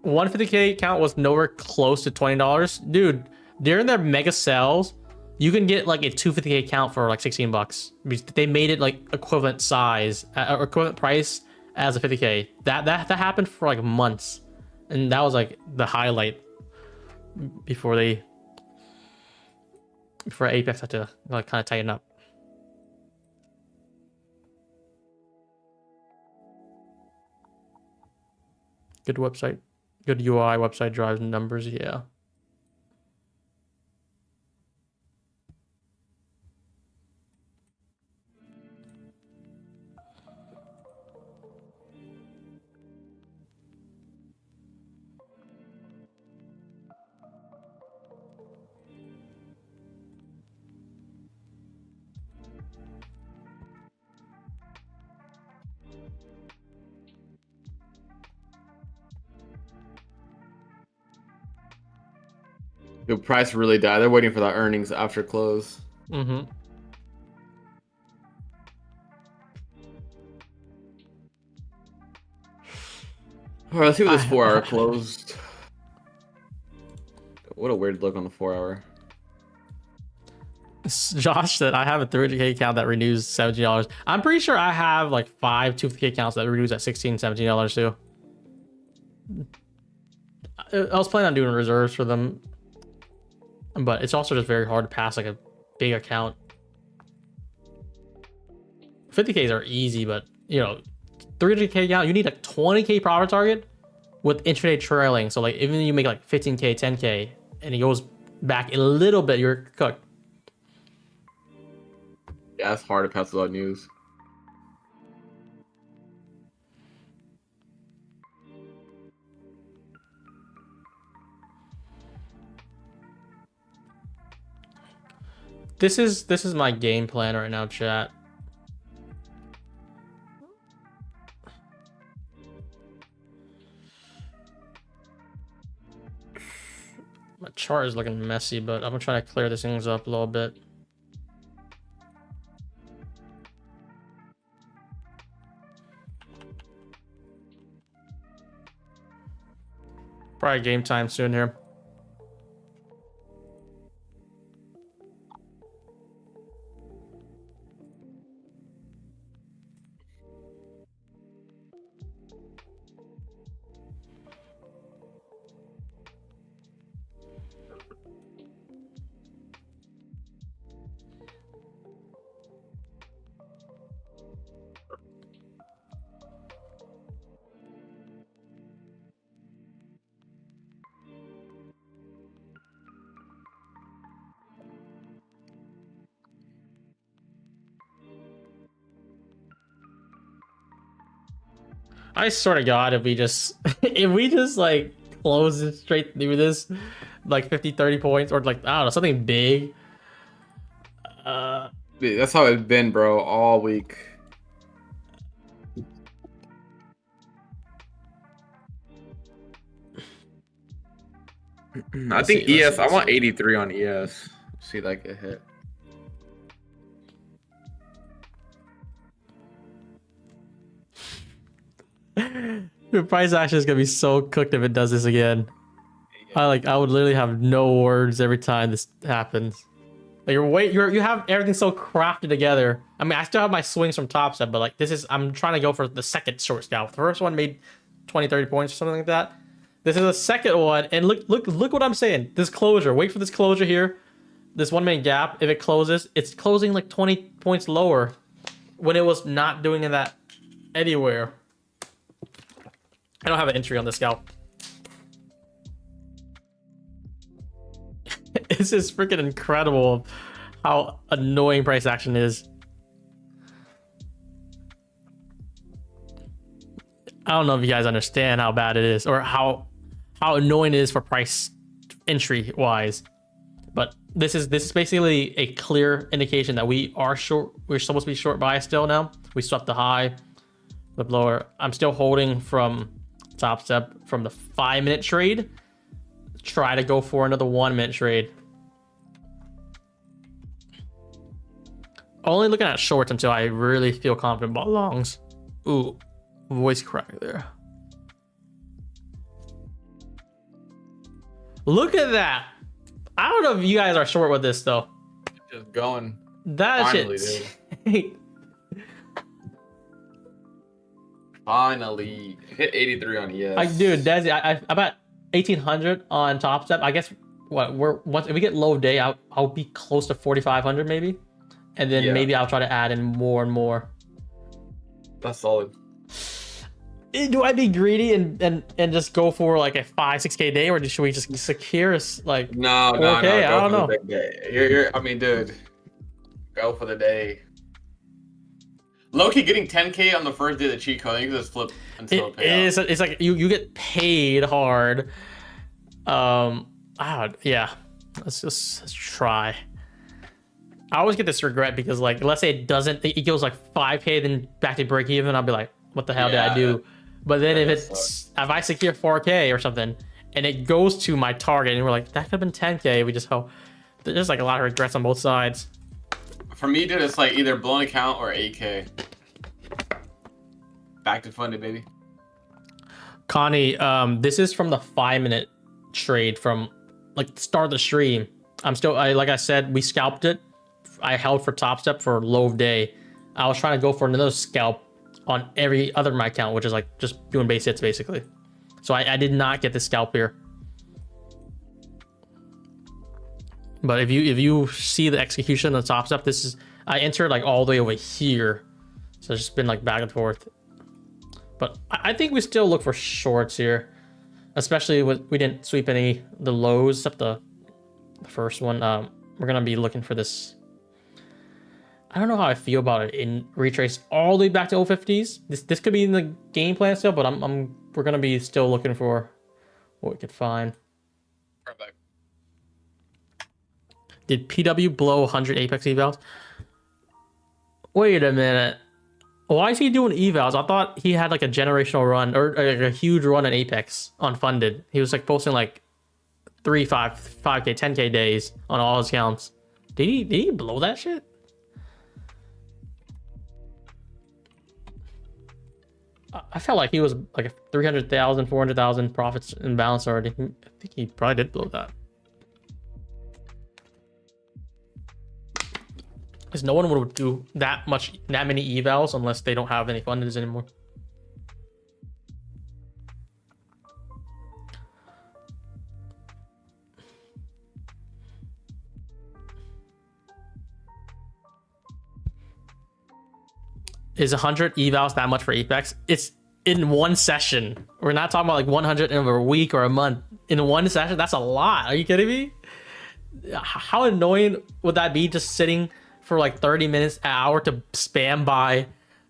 $150K account was nowhere close to $20. Dude, during their mega sales, you can get like a $250K account for like $16. They made it like equivalent size, or equivalent price as a $50K. That happened for like months. And that was like the highlight before Apex had to like kind of tighten up. Good website. Good UI, website drives numbers, yeah. The price really died. They're waiting for the earnings after close. Mm-hmm. All right, let's see what this 4 hour closed. What a weird look on the 4 hour. Josh said I have a 30K account that renews $17. I'm pretty sure I have like 5 250K accounts that renews at $16, $17 too. I was planning on doing reserves for them, but it's also just very hard to pass like a big account. 50Ks are easy, but you know, 300K account, you need a 20K profit target with intraday trailing. So like even if you make like 15K, 10K, and it goes back a little bit, you're cooked. Yeah, it's hard to pass without news. This is my game plan right now, chat. My chart is looking messy, but I'm gonna try to clear these things up a little bit. Probably game time soon here. I swear to God, if we just like close it straight through this, like 50, 30 points, or like, I don't know, something big. Dude, that's how it's been, bro, all week. I think ES, I want 83 on ES. See that get hit. The price action is gonna be so cooked if it does this again. I would literally have no words every time this happens. Like you have everything so crafted together. I mean, I still have my swings from top set, but like I'm trying to go for the second short scout. The first one made 20, 30 points or something like that. This is the second one, and look what I'm saying. This closure. Wait for this closure here. this 1 minute gap, if it closes, it's closing like 20 points lower when it was not doing that anywhere. I don't have an entry on the scalp. This is freaking incredible how annoying price action is. I don't know if you guys understand how bad it is or how annoying it is for price entry wise. But this is basically a clear indication that we are short. We're supposed to be short bias still now. We swept the high, the lower. I'm still holding from top step from the 5 minute trade. Try to go for another 1 minute trade. Only looking at shorts until I really feel confident about longs. Ooh, voice crack there. Look at that. I don't know if you guys are short with this though. Just going. That Finally, shit. Finally. Hit 83 on ES. Like, dude, Desi, I bet 1800 on top step. I guess once if we get low day, I'll be close to 4500 maybe, and then maybe I'll try to add in more and more. That's solid. Do I be greedy and just go for like a 5-6K day, or should we just secure like no, 4K? I don't know. I mean, dude, go for the day. Low-key getting 10K on the first day of the cheat code, you can just flip until it pays. It's like you get paid hard. Yeah, let's try. I always get this regret because, like, let's say it goes like 5K, then back to break even, I'll be like, what the hell did I do? But then if I secure 4K or something and it goes to my target and we're like, that could have been 10K, we just hope. There's like a lot of regrets on both sides. For me, dude, it's like either blown account or 8K. Back to funded, baby. Connie, this is from the 5 minute trade from like the start of the stream. Like I said, we scalped it. I held for top step for low of day. I was trying to go for another scalp on every other my account, which is like just doing base hits basically. So I did not get the scalp here. But if you see the execution of the top step, I entered like all the way over here. So it's just been like back and forth. But I think we still look for shorts here, especially we didn't sweep any the lows except the first one. We're gonna be looking for this. I don't know how I feel about it in retrace all the way back to 050s. This could be in the game plan still, but we're gonna be still looking for what we could find. Right back. Did PW blow 100 Apex evals? Wait a minute. Why is he doing evals? I thought he had like a generational run or like a huge run in Apex unfunded. He was like posting like 3, 5K, 10K days on all his accounts. Did he blow that shit? I felt like he was like 300,000, 400,000 profits in balance already. I think he probably did blow that. Because no one would do that many evals unless they don't have any funders anymore. Is 100 evals that much for Apex? It's in one session. We're not talking about like 100 in a week or a month. In one session, that's a lot. Are you kidding me? How annoying would that be, just sitting for like 30 minutes, an hour to spam buy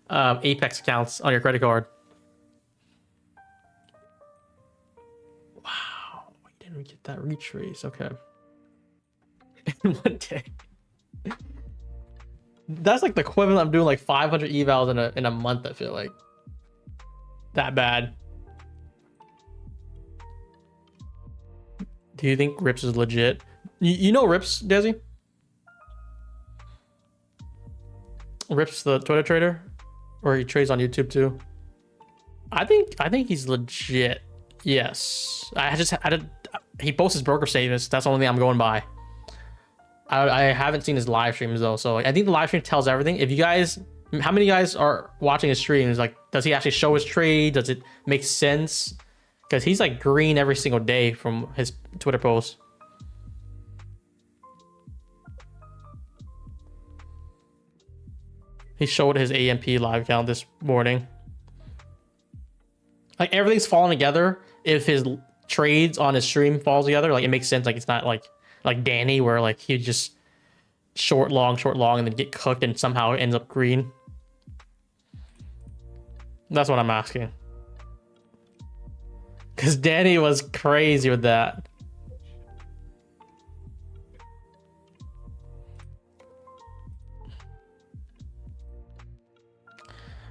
Apex accounts on your credit card? Wow, we didn't get that retrace. Okay. In one day. That's like the equivalent of doing like 500 evals in a month, I feel like. That bad. Do you think Rips is legit? You know Rips, Desi? Rips the Twitter trader? Or he trades on YouTube too? I think he's legit. Yes. He posts his broker statements. That's the only thing I'm going by. I haven't seen his live streams though, so I think the live stream tells everything. If you guys, how many guys are watching his streams? Like, does he actually show his trade? Does it make sense? Because he's like green every single day from his Twitter posts. He showed his AMP live account this morning. Like everything's falling together. If his trades on his stream falls together, like it makes sense. Like it's not like Danny where like he just short long and then get cooked and somehow it ends up green. That's what I'm asking. Because Danny was crazy with that.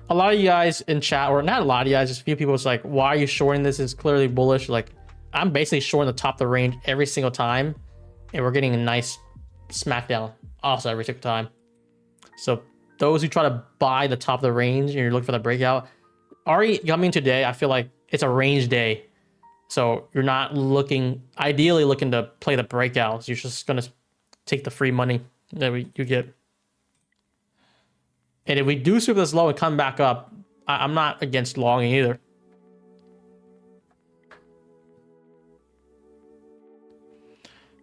A lot of you guys in chat, or not a lot of you guys, just a few people was like, why are you shorting this? It's clearly bullish. Like, I'm basically shorting the top of the range every single time, and we're getting a nice smackdown also every single time. So those who try to buy the top of the range and you're looking for the breakout, already coming today, I feel like it's a range day. So you're not ideally looking to play the breakouts. You're just going to take the free money that you get. And if we do sweep this low and come back up, I'm not against longing either.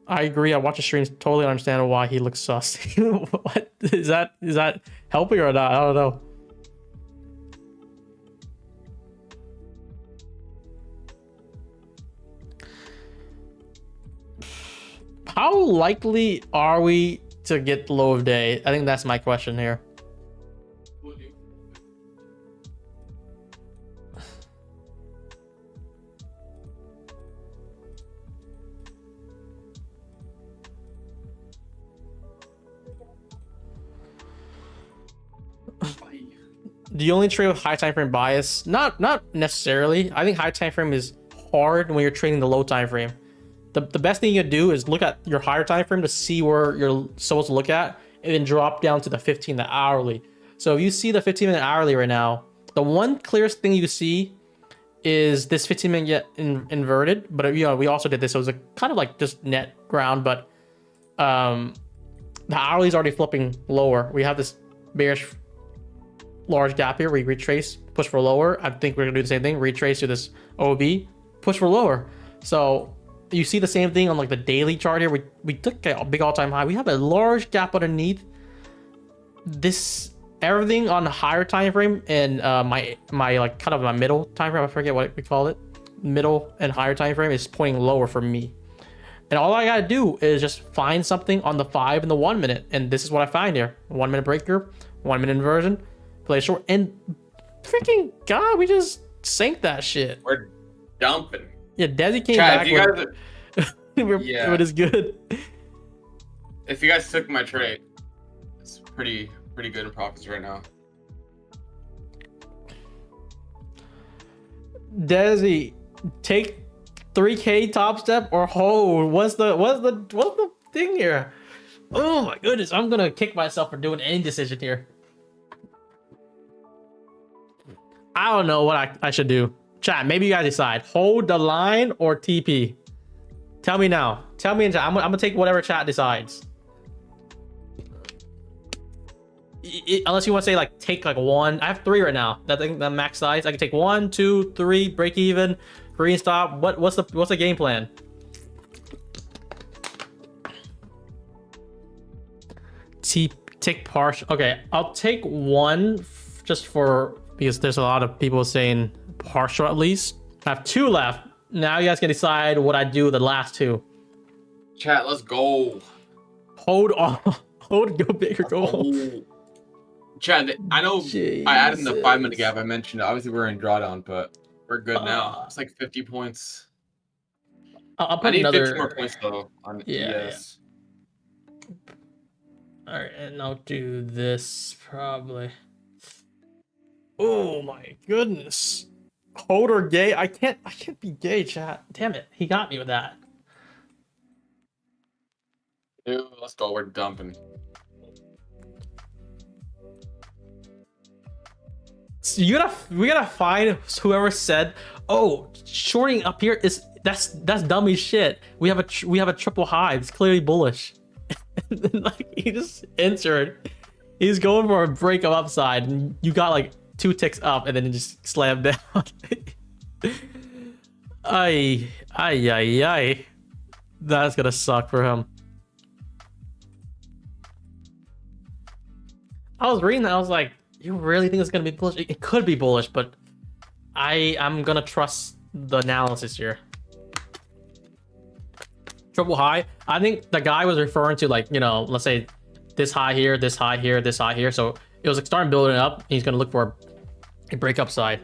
I agree. I watch the streams. Totally understand why he looks sus. What is that helping or not? I don't know. How likely are we to get low of day? I think that's my question here. Do you only trade with high time frame bias? Not necessarily. I think high time frame is hard when you're trading the low time frame. The best thing you can do is look at your higher time frame to see where you're supposed to look at, and then drop down to the 15-minute hourly. So if you see the 15-minute hourly right now, the one clearest thing you see is this 15-minute get inverted. But you know, we also did this. So it was a kind of like just net ground, but the hourly is already flipping lower. We have this bearish large gap here. We retrace, push for lower. I think we're gonna do the same thing. Retrace to this OB, push for lower. So you see the same thing on like the daily chart here. We took a big all-time high. We have a large gap underneath. This everything on the higher time frame and my like kind of my middle time frame. I forget what we call it. Middle and higher time frame is pointing lower for me. And all I gotta do is just find something on the 5 and the 1 minute. And this is what I find here: 1 minute breaker, 1 minute inversion, play short, and freaking God, we just sank that shit. We're dumping. Yeah, Desi came back. If you guys it is good. If you guys took my trade, it's pretty good in profits right now. Desi, take 3K top step or hold. What's the thing here? Oh my goodness, I'm gonna kick myself for doing any decision here. I don't know what I should do. Chat, maybe you guys decide. Hold the line or TP. Tell me now. Tell me in chat. I'm gonna take whatever chat decides. Unless you want to say like take like 1. I have 3 right now. That thing, the max size. I can take 1, 2, 3, break even, green stop. What's the game plan? Take partial. Okay, I'll take 1 just for because there's a lot of people saying partial at least. I have 2 left. Now you guys can decide what I do with the last 2. Chat, let's go. Hold on. Hold, go big or go home. Chat, I know Jesus. I added in the 5 minute gap. I mentioned obviously we're in drawdown, but we're good now. It's like 50 points. I'll put I need another 50 more points though on ES. Yeah. All right, and I'll do this probably. Oh my goodness. Hold or gay? I can't be gay, chat. Damn it. He got me with that. Dude, let's go. We're dumping. So we gotta find whoever said, "Oh, shorting up here is that's dummy shit." We have a triple high. It's clearly bullish. And then, like, he just entered. He's going for a break of upside, and you got like 2 ticks up, and then it just slammed down. Ay. That's gonna suck for him. I was reading that. I was like, you really think it's gonna be bullish? It could be bullish, but I'm gonna trust the analysis here. Triple high. I think the guy was referring to, like, you know, let's say this high here, this high here, this high here. So it was like starting building up. He's gonna look for a break upside.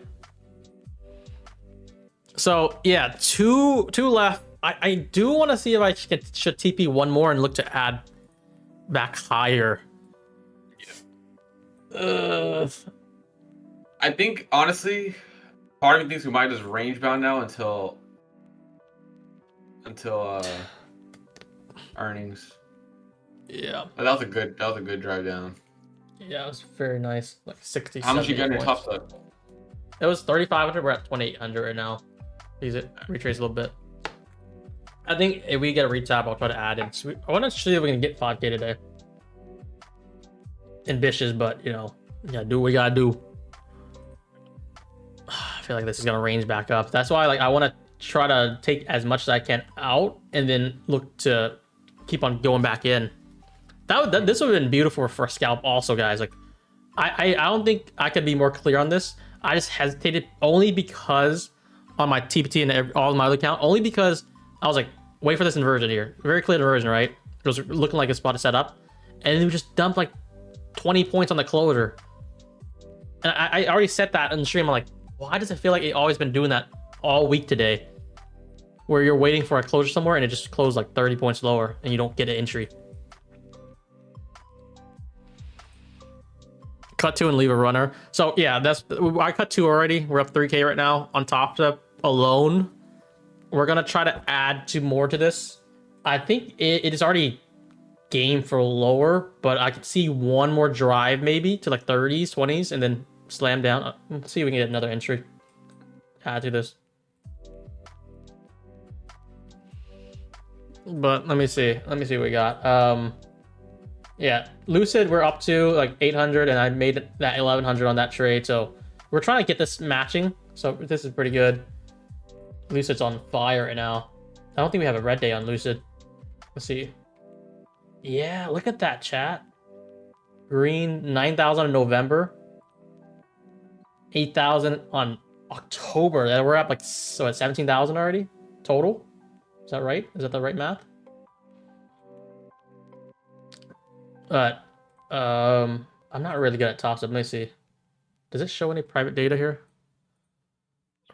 So yeah, two left. I do want to see if I should TP one more and look to add back higher. I think honestly, part of me thinks we might just range bound now until earnings. Yeah. But that was a good drive down. Yeah, it was very nice. Like 60. How much you got in your top stuff? It was 3,500. We're at 2,800 right now. Use it, retrace a little bit. I think if we get a retap, I'll try to add in. So I want to see if we can get 5K today. Ambitious, but you know, yeah, do what we gotta do. I feel like this is gonna range back up. That's why, like, I want to try to take as much as I can out and then look to keep on going back in. This would have been beautiful for a scalp also, guys. Like, I don't think I could be more clear on this. I just hesitated only because on my TPT and all my other account, only because I was like, wait for this inversion here. Very clear inversion, right? It was looking like a spot to set up. And then we just dumped like 20 points on the closure. And I already said that in the stream. I'm like, why does it feel like it always been doing that all week today? Where you're waiting for a closure somewhere and it just closed like 30 points lower and you don't get an entry. Cut 2 and leave a runner. So yeah, I cut 2 already. We're up 3K right now on top step alone. We're gonna try to add 2 more to this. I think it is already game for lower, but I could see one more drive maybe to like 30s, 20s, and then slam down. Let's see if we can get another entry. Add to this. But let me see what we got. Yeah, Lucid, we're up to like 800, and I made that 1100 on that trade. So we're trying to get this matching. So this is pretty good. Lucid's on fire right now. I don't think we have a red day on Lucid. Let's see. Yeah, look at that, chat. Green, 9,000 in November. 8,000 on October. We're up like, so at 17,000 already total. Is that right? Is that the right math? But I'm not really good at top step. Let me see. Does it show any private data here?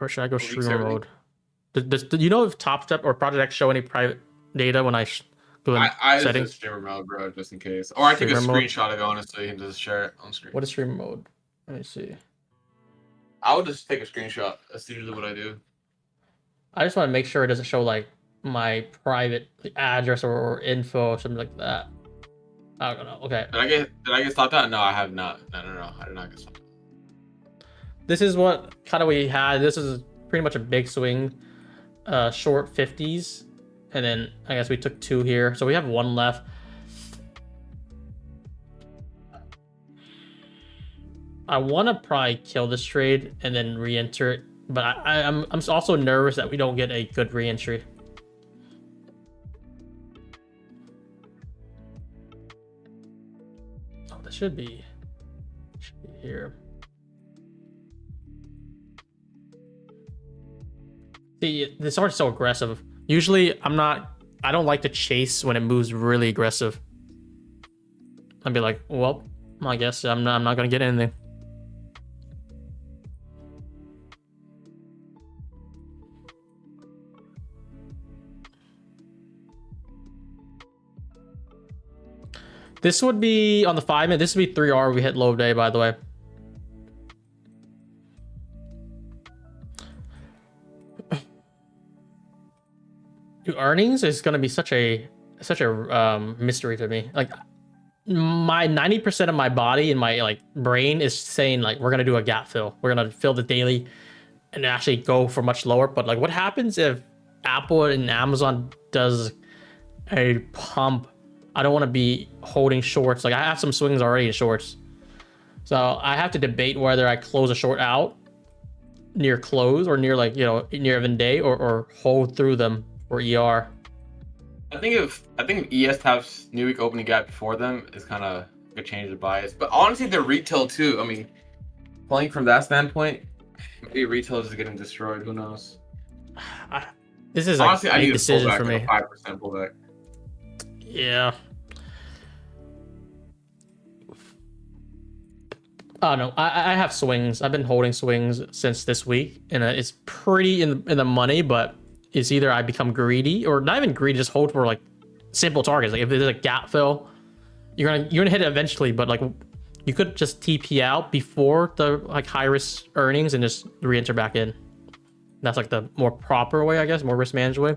Or should I go streamer mode? Do you know if Top Step or Project X show any private data when I go in settings? Just streamer mode, bro, just in case. Or I take a screenshot of it, honestly, and just share it on screen. What is streamer mode? Let me see. I would just take a screenshot. That's usually what I do. I just want to make sure it doesn't show like my private address or info or something like that. I don't know. Okay. Did I get stopped out? No, I have not. No. I did not get stopped. This is what kind of we had. This is pretty much a big swing, short 50s, and then I guess we took 2 here, so we have 1 left. I want to probably kill this trade and then re-enter it, but I'm also nervous that we don't get a good re-entry. Oh, this should be here. See, this art's so aggressive. Usually I don't like to chase when it moves really aggressive. I'd be like, well, I guess I'm not gonna get anything. This would be on the 5 minute. This would be 3R. We hit low day, by the way. Dude, earnings is gonna be such a mystery to me. Like, my 90% of my body and my like brain is saying like we're gonna do a gap fill. We're gonna fill the daily and actually go for much lower. But like, what happens if Apple and Amazon does a pump? I don't want to be holding shorts. Like, I have some swings already in shorts, so I have to debate whether I close a short out near close or near, like, you know, near even day, or hold through them for ER. I think ES taps new week opening gap before them is kind of a change of bias. But honestly, the retail too. I mean, playing from that standpoint, maybe retail is getting destroyed. Who knows? This is Honestly, a I big need a decision pullback, for like me. a 5% pullback. Yeah. Oh no, I have swings. I've been holding swings since this week, and it's pretty in the money. But it's either I become greedy or not even greedy, just hold for like simple targets. Like if there's a gap fill, you're gonna hit it eventually. But like you could just TP out before the like high risk earnings and just re-enter back in. That's like the more proper way, I guess, more risk managed way.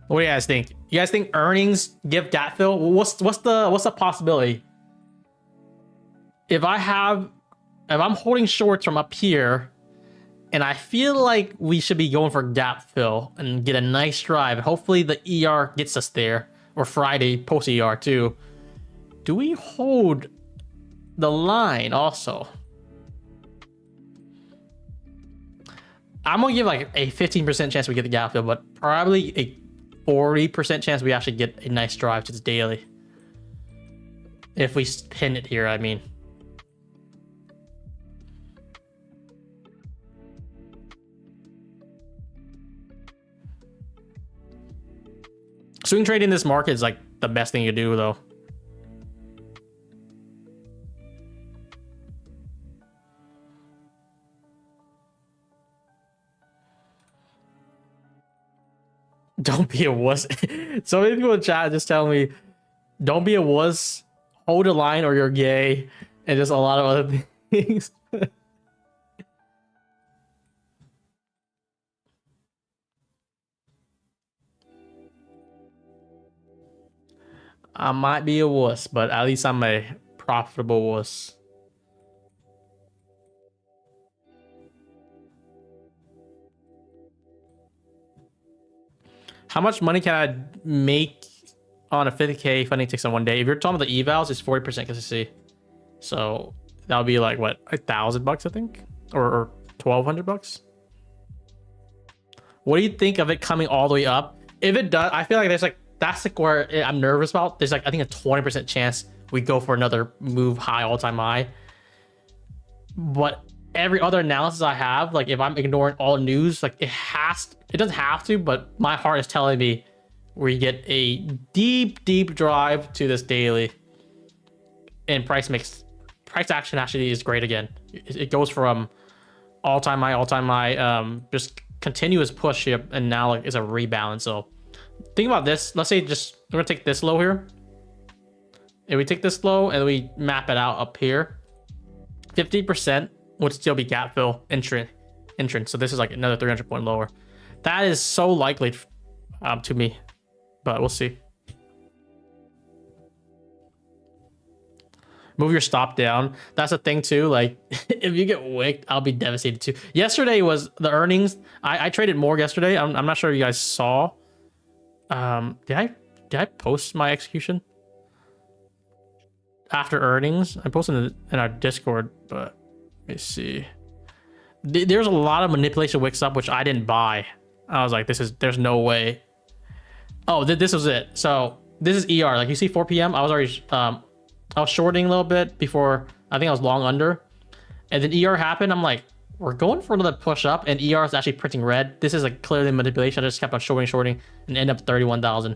What do you guys think? You guys think earnings give gap fill? What's the possibility? If I'm holding shorts from up here, and I feel like we should be going for gap fill and get a nice drive. Hopefully the ER gets us there, or Friday post ER too. Do we hold the line also? I'm gonna give like a 15% chance we get the gap fill, but probably a 40% chance we actually get a nice drive to the daily. If we pin it here, I mean. Swing trading in this market is like the best thing you do though. Don't be a wuss. So many people in chat just tell me, don't be a wuss, hold a line or you're gay, and just a lot of other things. I might be a wuss, but at least I'm a profitable wuss. How much money can I make on a 50K funding takes on one day? If you're talking about the evals, it's 40% consistency. So that'll be like what, $1,000 I think, or $1,200. What do you think of it coming all the way up? If it does, I feel like there's like, that's like where I'm nervous about. There's like, I think a 20% chance we go for another move high, all-time high. But every other analysis I have, like if I'm ignoring all news, like it doesn't have to, but my heart is telling me we get a deep drive to this daily, and price action actually is great again. It goes from all-time high, just continuous push here, and now like is a rebalance. So think about this. Let's say just we're gonna take this low here. If we take this low and we map it out up here, 50% would still be gap fill entrance. So this is like another 300 point lower. That is so likely to me, but we'll see. Move your stop down. That's a thing too. Like if you get wicked, I'll be devastated too. Yesterday was the earnings. I traded more yesterday. I'm not sure if you guys saw. Did I post my execution after earnings? I posted it in our Discord, but let me see. There's a lot of manipulation wicks up, which I didn't buy. I was like, there's no way. Oh, this was it. So this is ER. Like you see 4 p.m. I was already, I was shorting a little bit before. I think I was long under. And then ER happened. I'm like, we're going for another push up, and ER is actually printing red. This is like clearly manipulation. I just kept on shorting, and ended up 31,000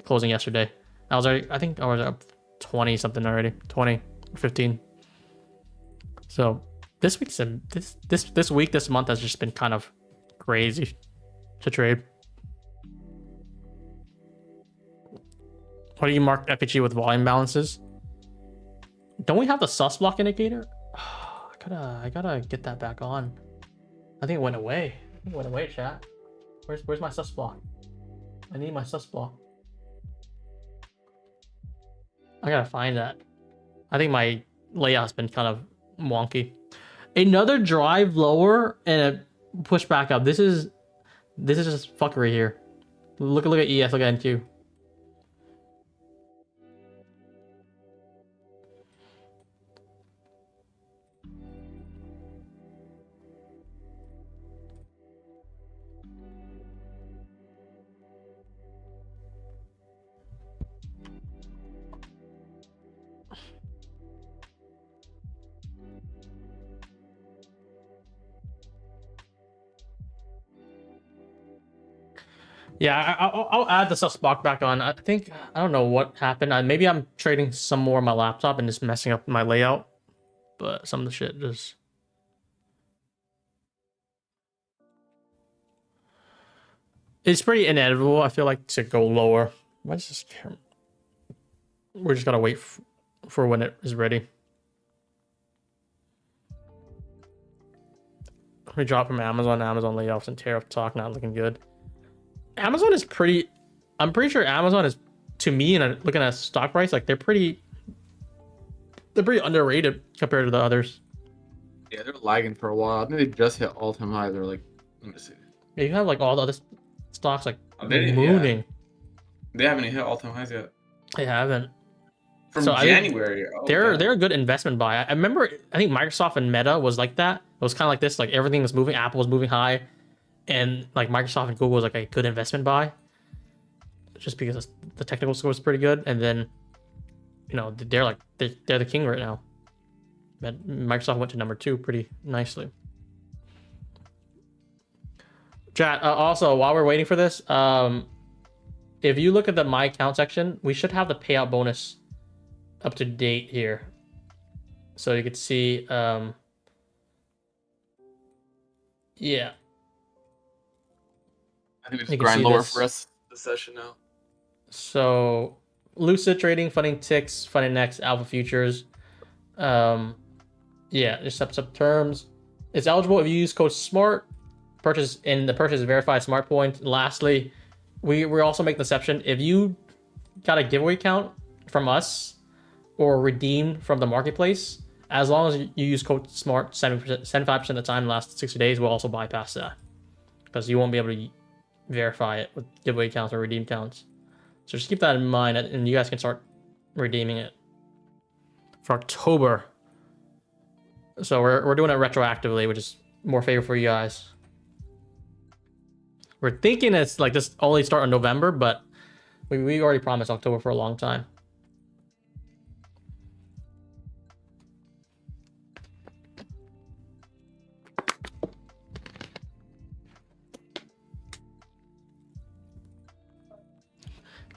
closing yesterday. I think I was up 20 something already, 20 or 15. So this month has just been kind of crazy to trade. What do you mark FHE with volume balances? Don't we have the sus block indicator? I gotta get that back on. I think it went away. Chat. Where's my sus block? I need my sus block. I gotta find that. I think my layout's been kind of wonky. Another drive lower and a push back up. This is just fuckery here. Look at ES, look at NQ. Yeah, I'll add the suspect back on. I think I don't know what happened. Maybe I'm trading some more on my laptop and just messing up my layout. But some of the shit just. It's pretty inevitable. I feel like to go lower. What's this? We're just gotta wait for when it is ready. We drop from Amazon. Amazon layoffs and tariff talk not looking good. Amazon is pretty. I'm pretty sure Amazon is, to me, and looking at stock price, like they're pretty underrated compared to the others. Yeah, they're lagging for a while. I think they just hit all-time high. They're like, let me see. Yeah, you have like all the other stocks like They mooning. Yeah. They haven't hit all-time highs yet. They haven't. From January. They're a good investment buy. I remember. I think Microsoft and Meta was like that. It was kind of like this. Like everything was moving. Apple was moving high, and like Microsoft and Google was like a good investment buy. Just because the technical score is pretty good, and then, you know, they're the king right now. But Microsoft went to number 2 pretty nicely. Chat. Also, while we're waiting for this, if you look at the my account section, we should have the payout bonus up to date here, so you could see. Yeah. I think we just grind lower for us this session now. So, Lucid trading, funding ticks, funding next, alpha futures. Yeah, just up terms. It's eligible if you use code SMART. Purchase in the purchase verified smart point. Lastly, we also make the exception if you got a giveaway account from us or redeemed from the marketplace, as long as you use code SMART 75% of the time in the last 60 days, we'll also bypass that because you won't be able to verify it with giveaway accounts or redeem accounts. So just keep that in mind, and you guys can start redeeming it for October. So we're doing it retroactively, which is more favorable for you guys. We're thinking it's like this only start in November, but we already promised October for a long time.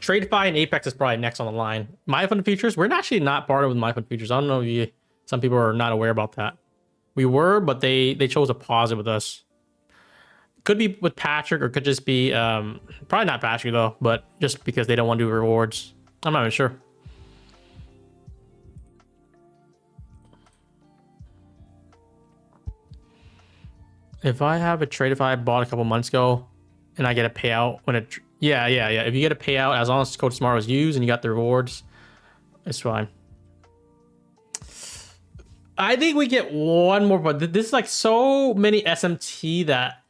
TradeFi and Apex is probably next on the line. MyFund Futures, we're actually not partnered with MyFund Futures. I don't know if some people are not aware about that. We were, but they chose to pause it with us. Could be with Patrick, or could just be probably not Patrick though, but just because they don't want to do rewards. I'm not even sure. If I have a trade, if I bought a couple months ago and I get a payout when it, yeah. If you get a payout, as long as code SMART was used and you got the rewards, it's fine. I think we get one more, but this is like so many SMT that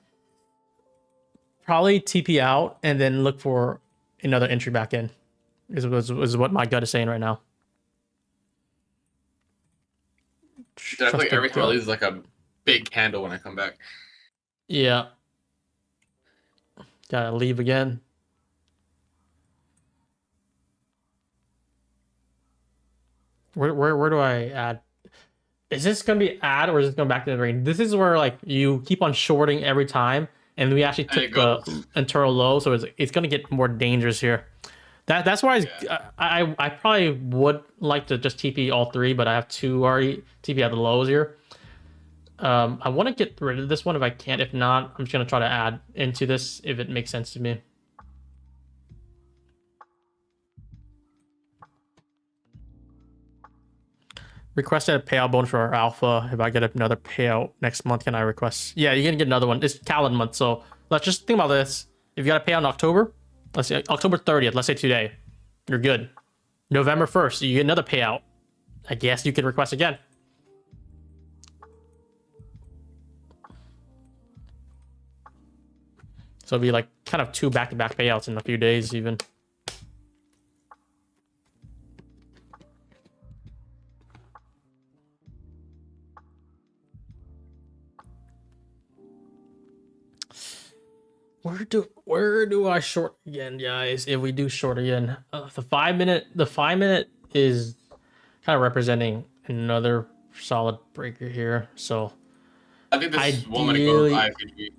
probably TP out and then look for another entry back in is what my gut is saying right now. Definitely everything leaves like a big candle when I come back. Yeah. Gotta leave again. Where do I add? Is this gonna be add or is this going back to the range? This is where like you keep on shorting every time, and we actually took the internal low, so it's gonna get more dangerous here. That's why I probably would like to just TP all three, but I have two already TP at the lows here. I want to get rid of this one if I can. If not, I'm just gonna try to add into this if it makes sense to me. Requested a payout bonus for our alpha. If I get another payout next month, can I request? Yeah, you're gonna get another one. It's calendar month, so let's just think about this. If you got a payout in October, let's say October 30th, let's say today, you're good. November 1st, you get another payout. I guess you can request again. So it'll be like kind of 2 back-to-back payouts in a few days even. Where do I short again, guys? If we do short again, the 5 minute is kind of representing another solid breaker here. So I think this 1 minute go 5 could be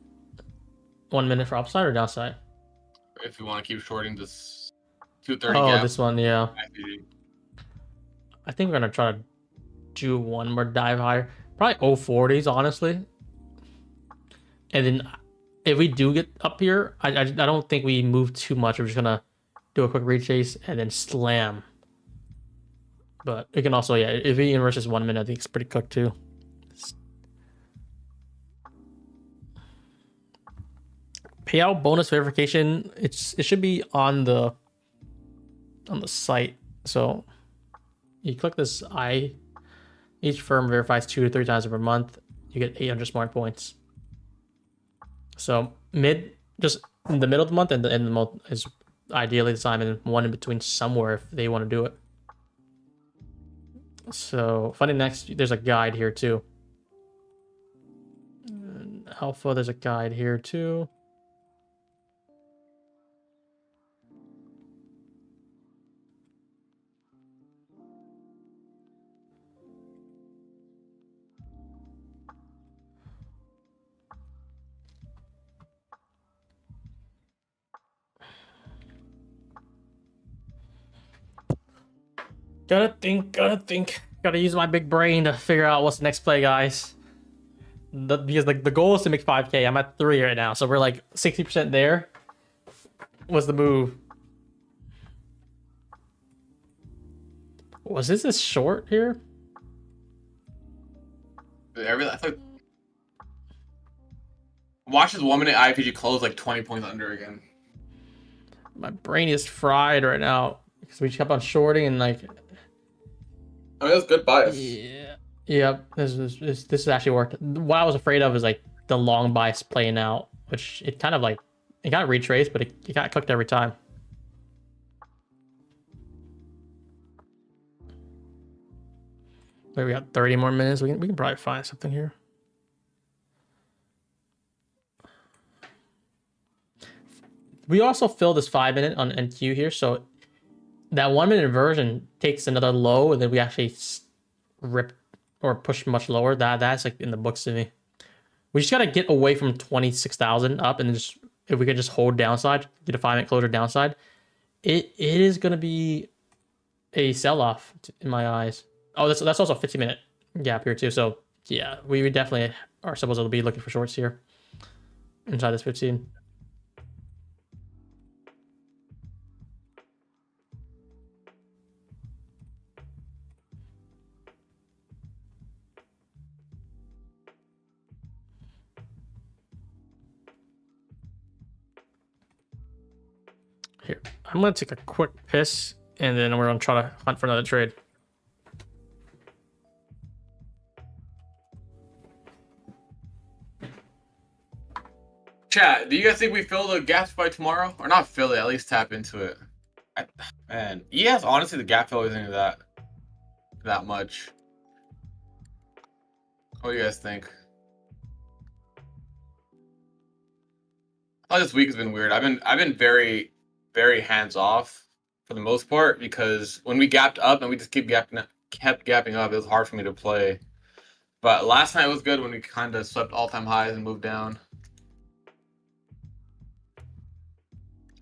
1 minute for upside or downside. if you want to keep shorting this 230 Oh, gap. this one, yeah. IPG. I think we're gonna try to do one more dive higher. Probably 040s, honestly. And then if we do get up here, I don't think we move too much. We're just gonna do a quick retrace and then slam. But it can also, yeah, if we versus 1 minute, I think it's pretty cooked too. Payout bonus verification, it should be on the site. So you click this each firm verifies 2 to 3 times per month. You get 800 smart points. So just in the middle of the month and the end of the month is ideally the time, and one in between somewhere if they want to do it. So funny next, there's a guide here too. And alpha, there's a guide here too. Gotta think. Gotta use my big brain to figure out what's the next play, guys. Because the goal is to make 5K. I'm at 3 right now, so we're like 60% there. What's the move? Was this short here? I thought. Watch this 1 minute IPG close like 20 points under again. My brain is fried right now because we kept on shorting and like. I mean, that's good bias. Yeah. Yep. This actually worked. What I was afraid of is like the long bias playing out, which it kind of like it got retraced, but it got cooked every time. Wait, we got 30 more minutes. We can probably find something here. We also fill this 5 minute on NQ here, so that 1 minute inversion takes another low, and then we actually rip or push much lower. That's like in the books to me. We just gotta get away from 26,000 up, and then just if we could just hold downside, get a 5 minute closure downside, it is gonna be a sell off in my eyes. Oh, that's also a 15 minute gap here too. So yeah, we definitely are supposed to be looking for shorts here inside this 15. Here, I'm gonna take a quick piss, and then we're gonna try to hunt for another trade. Chat, do you guys think we fill the gaps by tomorrow? Or not fill it, at least tap into it. Man, yes, honestly, the gap fill isn't that much. What do you guys think? Oh, this week has been weird. I've been very, very hands off for the most part, because when we gapped up and we just kept gapping up, it was hard for me to play. But last night was good when we kind of swept all-time highs and moved down.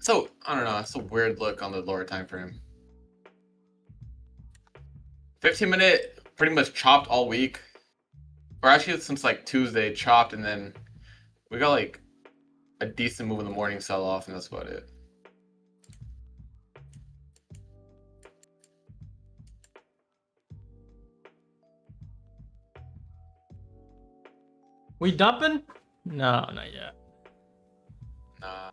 So I don't know. It's a weird look on the lower time frame. 15 minute pretty much chopped all week, or actually since like Tuesday chopped, and then we got like a decent move in the morning sell off, and that's about it. We dumping? No, not yet. Nah.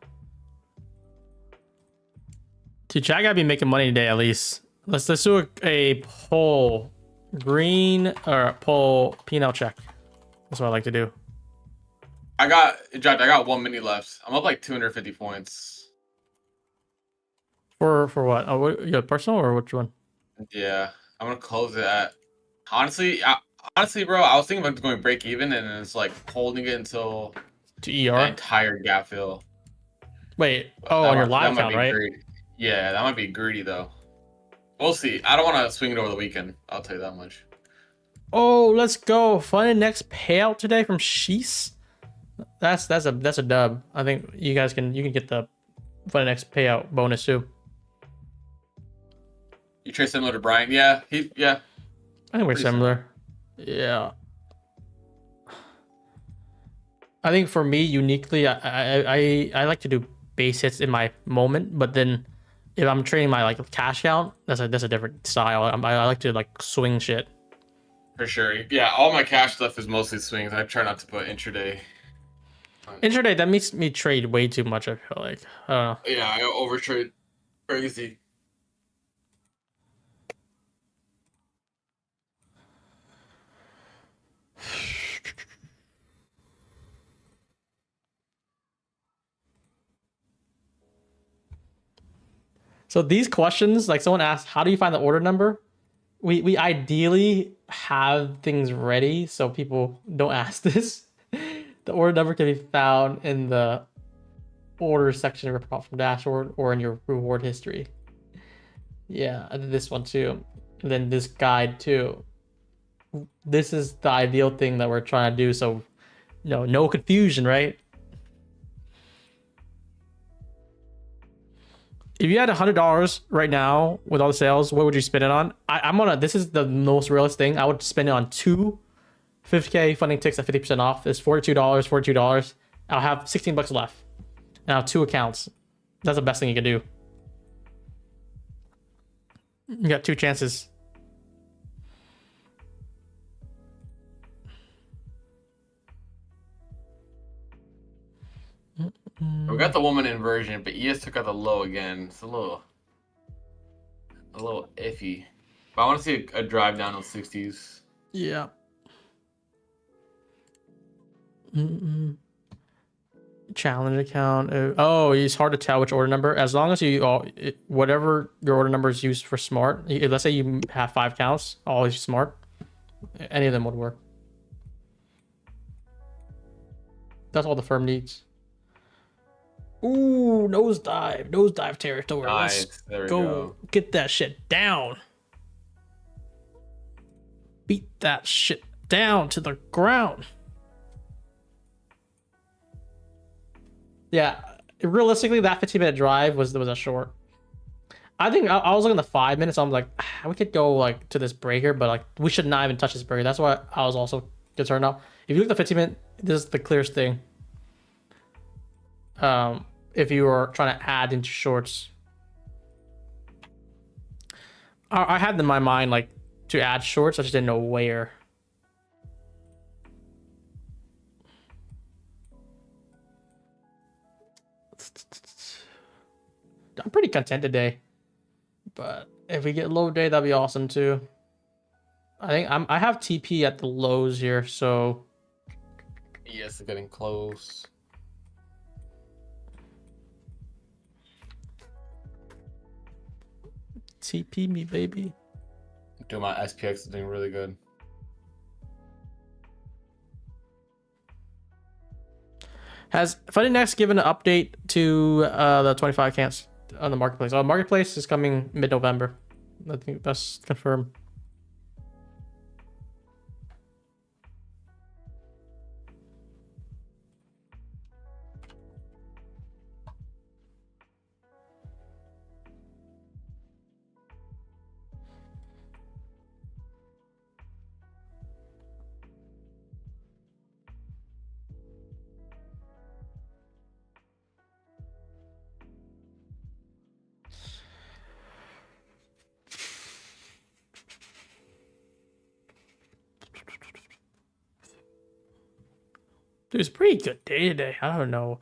Dude, chat gotta be making money today at least. Let's do a poll. Green or poll P&L check. That's what I like to do. I got 1 minute left. I'm up like 250 points. For what? Oh, what, you got personal or which one? Yeah, I'm gonna close it at. Honestly, bro, I was thinking about going break even, and it's like holding it until To the ER? entire gap fill. Wait, on your live count, right? Greedy. Yeah, that might be greedy though. We'll see. I don't want to swing it over the weekend. I'll tell you that much. Oh, let's go. Fun and next payout today from Shees. That's a dub. I think you guys can get the for the next payout bonus too. You trade similar to Brian? Yeah, yeah. I think we're similar. Yeah. I think for me, uniquely, I like to do base hits in my moment, but then if I'm trading my like cash out, that's a different style. I like to like swing shit. For sure. Yeah, all my cash stuff is mostly swings. I try not to put intraday. Intraday, that makes me trade way too much, I feel like. I don't know. Yeah, I overtrade crazy. So these questions, like someone asked, how do you find the order number? We ideally have things ready so people don't ask this. The order number can be found in the order section of your prop from dashboard or in your reward history. Yeah, I did this one too. And then this guide too. This is the ideal thing that we're trying to do, so no confusion, right? If you had $100 right now with all the sales, what would you spend it on? This is the most realist thing. I would spend it on two 50K funding ticks at 50% off. It's $42. I'll have $16 left. And I'll have 2 accounts. That's the best thing you can do. You got 2 chances. We got the woman inversion, but ES took out the low again. It's a little iffy. But I want to see a drive down in the 60s. Yeah. Challenge account. Oh, it's hard to tell which order number. As long as whatever your order number is used for smart. Let's say you have 5 counts, all is smart. Any of them would work. That's all the firm needs. Ooh, nosedive territory. Nice. Let's There we go. Get that shit down. Beat that shit down to the ground. Yeah, realistically, that 15-minute drive was a short. I think I was looking at the 5 minutes. I was like, we could go like to this breaker, but like we should not even touch this breaker. That's why I was also concerned now. If you look at the 15-minute, this is the clearest thing. If you were trying to add into shorts, I had in my mind like to add shorts. I just didn't know where. I'm pretty content today, but if we get low day, that'd be awesome too. I think I have TP at the lows here, so ES is getting close. TP me, baby. Doing my SPX is doing really good. Has Funny Next given an update to the 25 cans on the marketplace? Oh, marketplace is coming mid-November. I think that's confirmed. Dude, it's a pretty good day today. I don't know.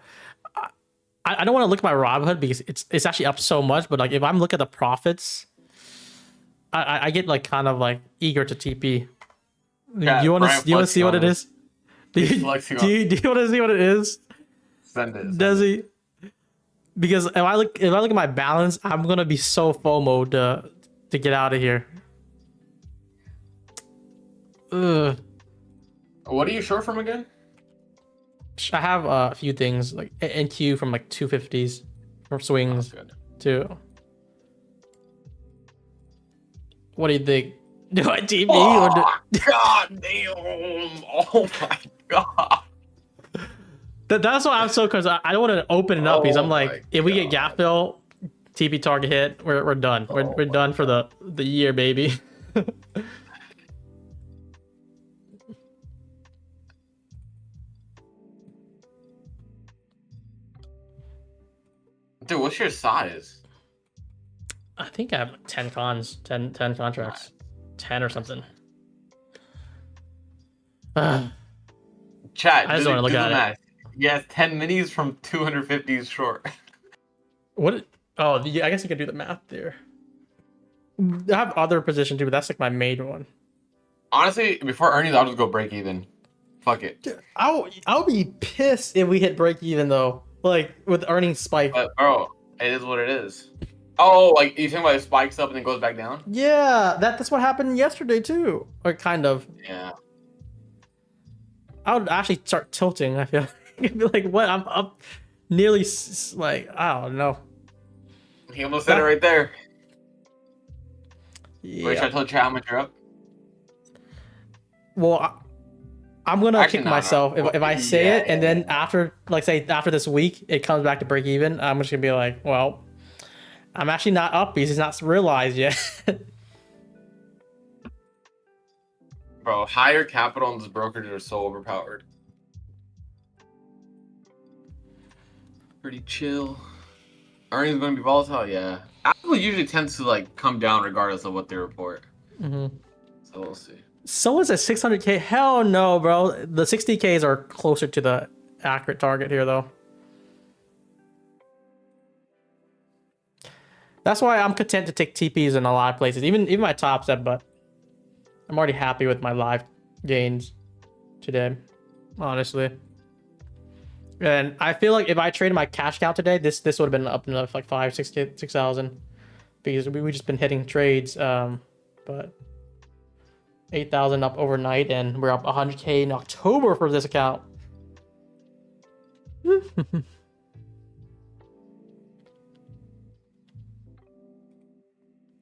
I don't want to look at my Robinhood because it's actually up so much. But like if I'm looking at the profits, I get like kind of like eager to TP. Yeah, do you want to see what it is? Do you want to see what it is? Send it. Desi? Because if I look at my balance, I'm gonna be so FOMO to get out of here. Ugh. What are you short from again? I have a few things like NQ from like 250s from swings too. What do you think? Do I TP or God damn! Oh my god! That's why I'm so, because I don't want to open it up, because I'm Oh like, my if we get God. gap fill, TP target hit, we're done. We're Oh done my for the year, baby. Dude, what's your size? I think I have like 10 cons, 10 contracts, 10 or something. Chat, I just want to look do the at it. math. He has 10 minis from 250s short. What? Oh, I guess you could do the math there. I have other position too, but that's like my main one. Honestly, before earnings, I'll just go break even. Fuck it. Dude, I'll be pissed if we hit break even though. Like with earnings spike. But bro, it is what it is. Oh, like you think about it spikes up and then goes back down? Yeah, that's what happened yesterday too. Or kind of. Yeah. I would actually start tilting. I feel like. I'd be like, what? I'm up nearly like, I don't know. He almost said it right there. Yeah. Wait, should I tell chat how much you're up? Well, I'm gonna Actually, kick no. myself if I say Yeah, it, and then after, like, say after this week, it comes back to break even. I'm just gonna be like, well, I'm actually not up because it's not realized yet. Bro, higher capital in this brokerage are so overpowered. Pretty chill. Earnings gonna be volatile, yeah. Apple usually tends to like come down regardless of what they report. So we'll see. Someone says 600K. Hell no, bro. The 60Ks are closer to the accurate target here, though. That's why I'm content to take TPs in a lot of places, even my top set, but I'm already happy with my live gains today, honestly. And I feel like if I traded my cash count today, this would have been up enough like 6,000 because we just been hitting trades. But 8,000 up overnight, and we're up 100K in October for this account.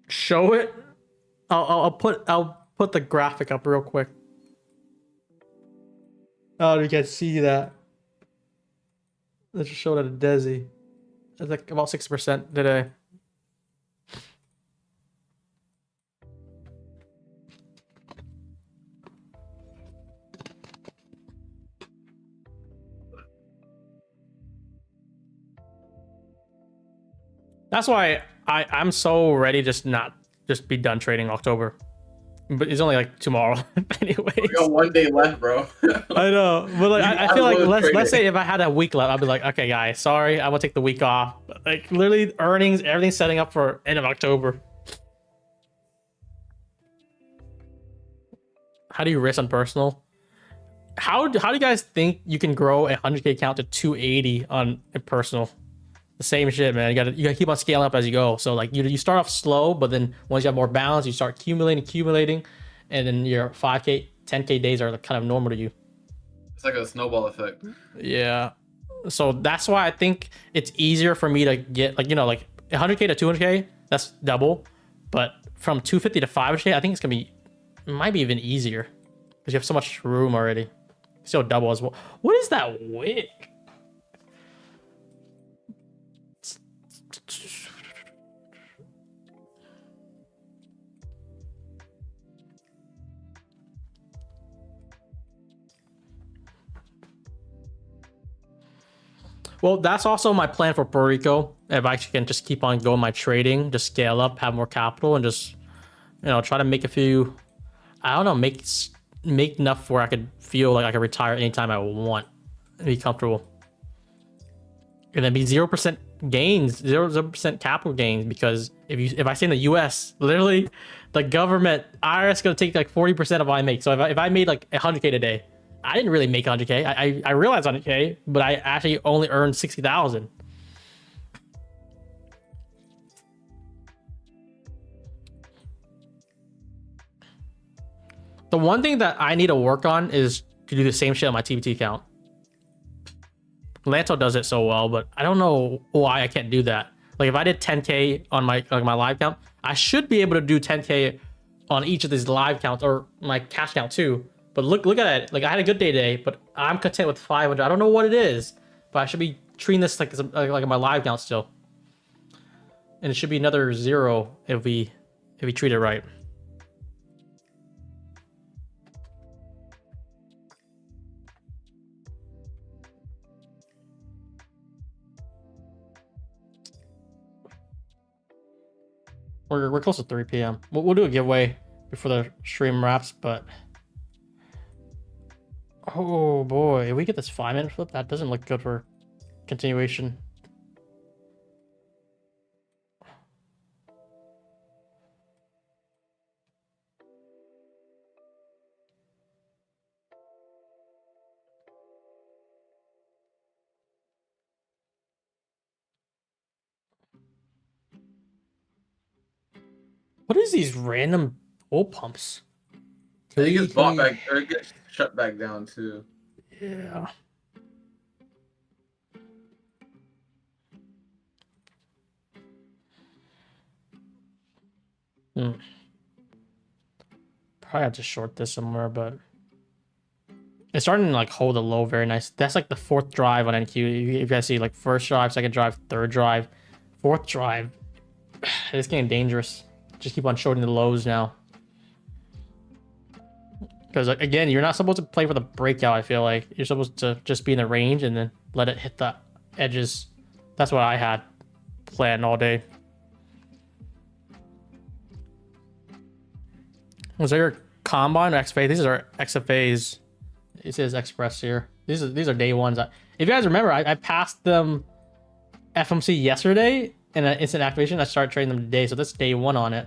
Show it. I'll put the graphic up real quick. Oh, you can see that. Let's just show that to Desi. It's like about 6% today. That's why I'm so ready just be done trading October. But it's only like tomorrow anyways. We got 1 day left, bro. I know, but like I feel like let's say if I had a week left, I'd be like, okay, guys, sorry, I will take the week off. But like literally earnings, everything's setting up for end of October. How do you risk on personal? How do you guys think you can grow a 100K account to 280 on a personal? The same shit, man. You gotta keep on scaling up as you go. So like you start off slow, but then once you have more balance, you start accumulating, and then your 5K, 10K days are kind of normal to you. It's like a snowball effect. Yeah. So that's why I think it's easier for me to get like 100K to 200K. That's double, but from 250 to 500K, I think might be even easier because you have so much room already. Still double as well. What is that wick? Well, that's also my plan for Puerto Rico. If I can just keep on going my trading, just scale up, have more capital, and just try to make a few. I don't know, make enough where I could feel like I could retire anytime I want and be comfortable. And then be 0% gains, 0% capital gains, because if I stay in the US, literally the government IRS is gonna take like 40% of what I make. So if I made like 100K today, I didn't really make 100K. I realized 100K, but I actually only earned 60,000. The one thing that I need to work on is to do the same shit on my TBT account. Lanto does it so well, but I don't know why I can't do that. Like if I did 10K on my live count, I should be able to do 10K on each of these live counts or my cash count too. But look at it. Like I had a good day today, but I'm content with 500. I don't know what it is, but I should be treating this like my live count still. And it should be another 0 if we treat it right. We're close to 3 p.m. We'll do a giveaway before the stream wraps, but oh boy, if we get this 5-minute flip, that doesn't look good for continuation. What is these random oil pumps? It gets bought back, or it gets shut back down too. Yeah. Probably have to short this somewhere, but it's starting to like hold a low very nice. That's like the 4th drive on NQ. If you guys see like 1st drive, 2nd drive, 3rd drive, 4th drive, it's getting dangerous. Just keep on shorting the lows now. Because again, you're not supposed to play for the breakout. I feel like you're supposed to just be in the range and then let it hit the edges. That's what I had planned all day. Was there your combine or XFA? These are XFAs. It says Express here. These are day ones. If you guys remember, I passed them FMC yesterday and an instant activation. I started trading them today, so that's day 1 on it.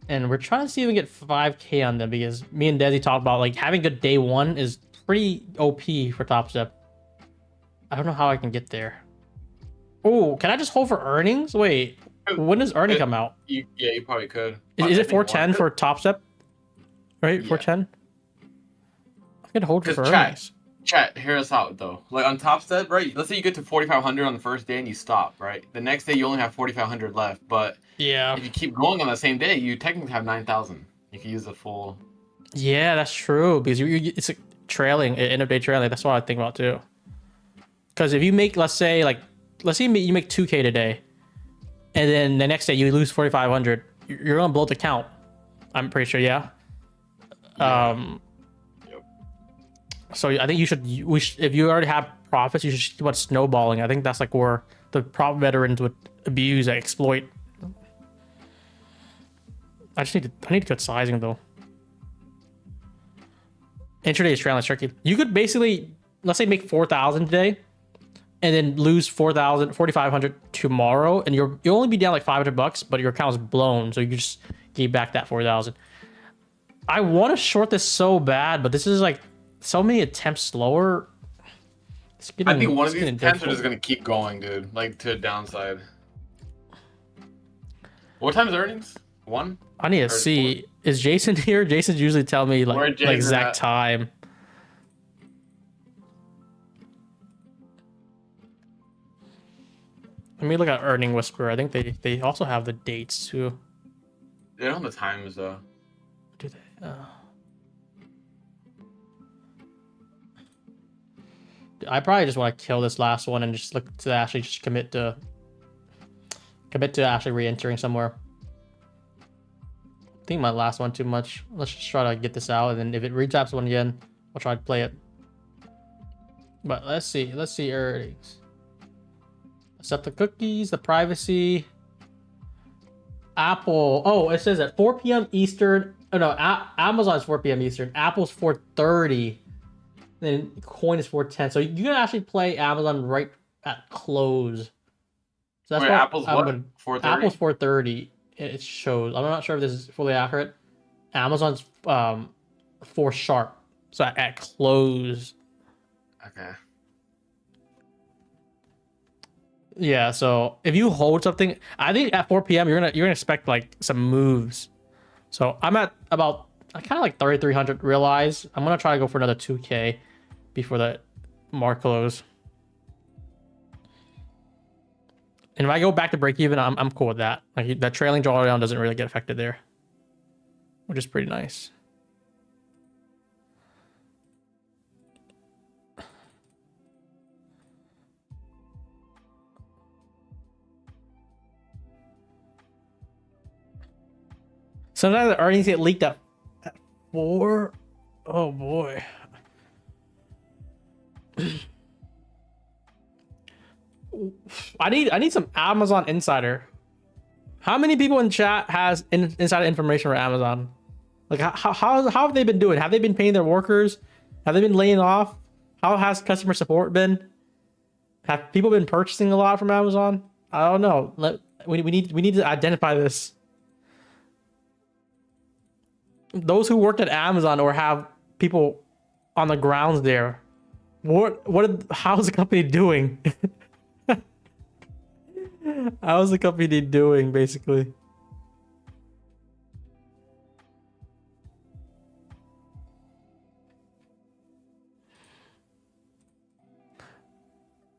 And we're trying to see if we can get 5K on them because me and Desi talked about like having good day 1 is pretty OP for Top Step. I don't know how I can get there. Oh, can I just hold for earnings? Wait, when does earning come out? Yeah, you probably could. Is it 410 for Top Step? Right, 410. I could hold for earnings. Chat, hear us out though. Like on Top Step, right? Let's say you get to 4,500 on the first day and you stop, right? The next day you only have 4,500 left, but yeah, if you keep going on the same day, you technically have 9,000. You can use the full. Yeah, that's true because it's like trailing, end of day trailing. That's what I think about too. Because if you make, let's say you make 2K today, and then the next day you lose 4,500, you're gonna blow the count. I'm pretty sure, yeah. So I think if you already have profits, you should keep on snowballing. I think that's like where the prop veterans would abuse and exploit. I need good sizing though. Intraday is trailing is tricky. You could basically, let's say, make 4,000 today, and then lose 4,500 tomorrow, and you'll only be down like $500, but your account's blown, so you just give back that 4,000. I want to short this so bad, but this is like so many attempts slower. I think one of these attempts are just gonna keep going, dude. Like to the downside. What time is earnings? 1? I need to see. 4? Is Jason here? Jason's usually tell me like the exact time. Let me look at Earning Whisperer. I think they also have the dates too. They don't have the times though. Do they? I probably just want to kill this last one and just look to actually just commit to actually re-entering somewhere. I think my last one too much. Let's just try to get this out, and then if it retaps one again, I'll try to play it. But let's see earnings. Accept the cookies, the privacy. Apple. Oh, it says at 4 p.m. Eastern. Oh no, Amazon's 4 p.m. Eastern. Apple's 4:30. Then Coin is 4:10. So you can actually play Amazon right at close. So that's why Apple's what? 4:30? Apple's 4:30. It shows. I'm not sure if this is fully accurate. Amazon's 4 sharp. So at close. Okay. Yeah, so if you hold something, I think at 4 p.m. you're gonna expect like some moves. So I'm at about kind of like 3,300 realize. I'm gonna try to go for another 2K before the mark close. And if I go back to break even, I'm cool with that. Like that trailing drawdown doesn't really get affected there, which is pretty nice. Sometimes the earnings get leaked at 4. Oh boy. I need some Amazon insider. How many people in chat has insider information for Amazon? Like how have they been doing? Have they been paying their workers? Have they been laying off? How has customer support been? Have people been purchasing a lot from Amazon? I don't know. We need to identify this. Those who worked at Amazon or have people on the grounds there, how's the company doing? How's the company doing, basically?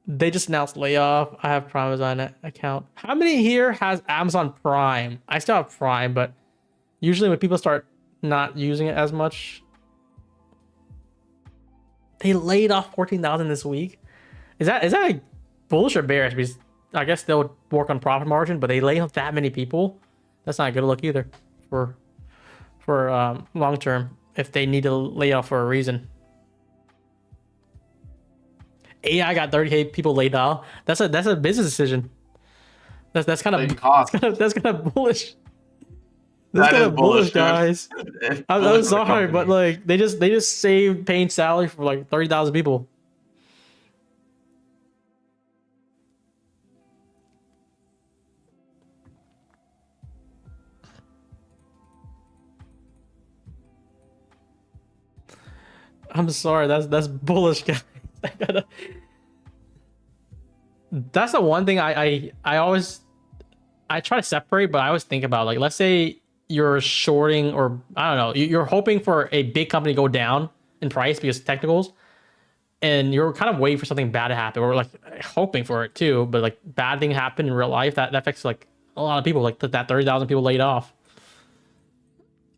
They just announced layoff. I have Prime Amazon account. How many here has Amazon Prime? I still have Prime, but usually when people start not using it as much, they laid off 14,000 this week. Is that like bullish or bearish? Because I guess they'll work on profit margin, but they lay off that many people. That's not a good look either for long term if they need to lay off for a reason. AI got 30K people laid off. That's a business decision. That's kind of bullish. That's kind of bullish, guys. I'm sorry, but like they just saved paying salary for like 30,000 people. I'm sorry, that's bullish, guys. That's the one thing I always try to separate, but I always think about, like, let's say you're shorting, or I don't know, you're hoping for a big company to go down in price because technicals, and you're kind of waiting for something bad to happen, or like hoping for it too, but like bad thing happen in real life that affects like a lot of people, like that 30,000 people laid off.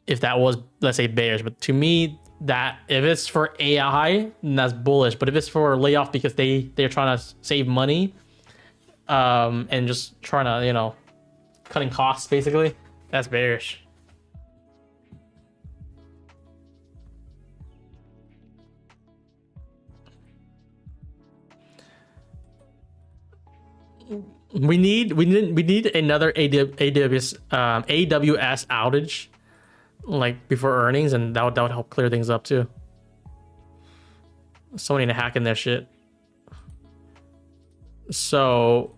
If that was, let's say, bearish, but to me, that if it's for AI, then that's bullish. But if it's for layoff because they're trying to save money, and just trying to, you know, cutting costs basically, that's bearish. We need another AWS outage, like before earnings, and that would help clear things up too. Someone need to hack in their shit. So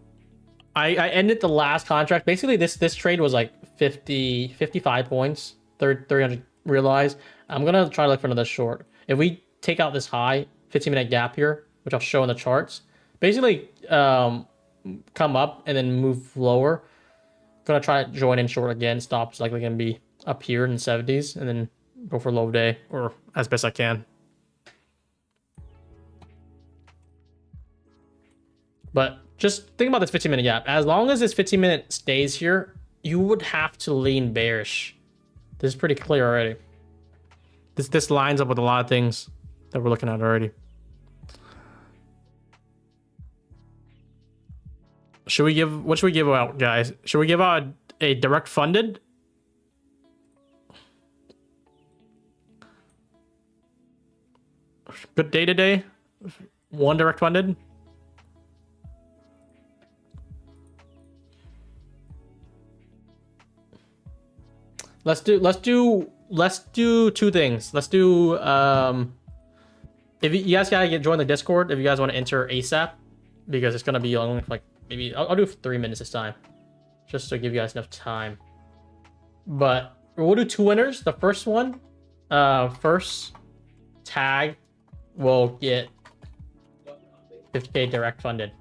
I ended the last contract. Basically this trade was like 55 points, 300 realized. I'm gonna try to look for another short. If we take out this high 15-minute gap here, which I'll show in the charts, basically come up and then move lower. Gonna try to join in short again. Stops likely gonna be up here in the 70s, and then go for low day, or as best I can. But just think about this 15-minute gap. As long as this 15-minute stays here, you would have to lean bearish. This is pretty clear already. This lines up with a lot of things that we're looking at already. What should we give out, guys? Should we give out a direct funded? Good day today. One direct funded. Let's do two things. Let's do if you guys gotta join the Discord if you guys want to enter ASAP, because it's gonna be only like maybe I'll do 3 minutes this time, just to give you guys enough time. But we'll do 2 winners. The first one, first tag will get 50K direct funded.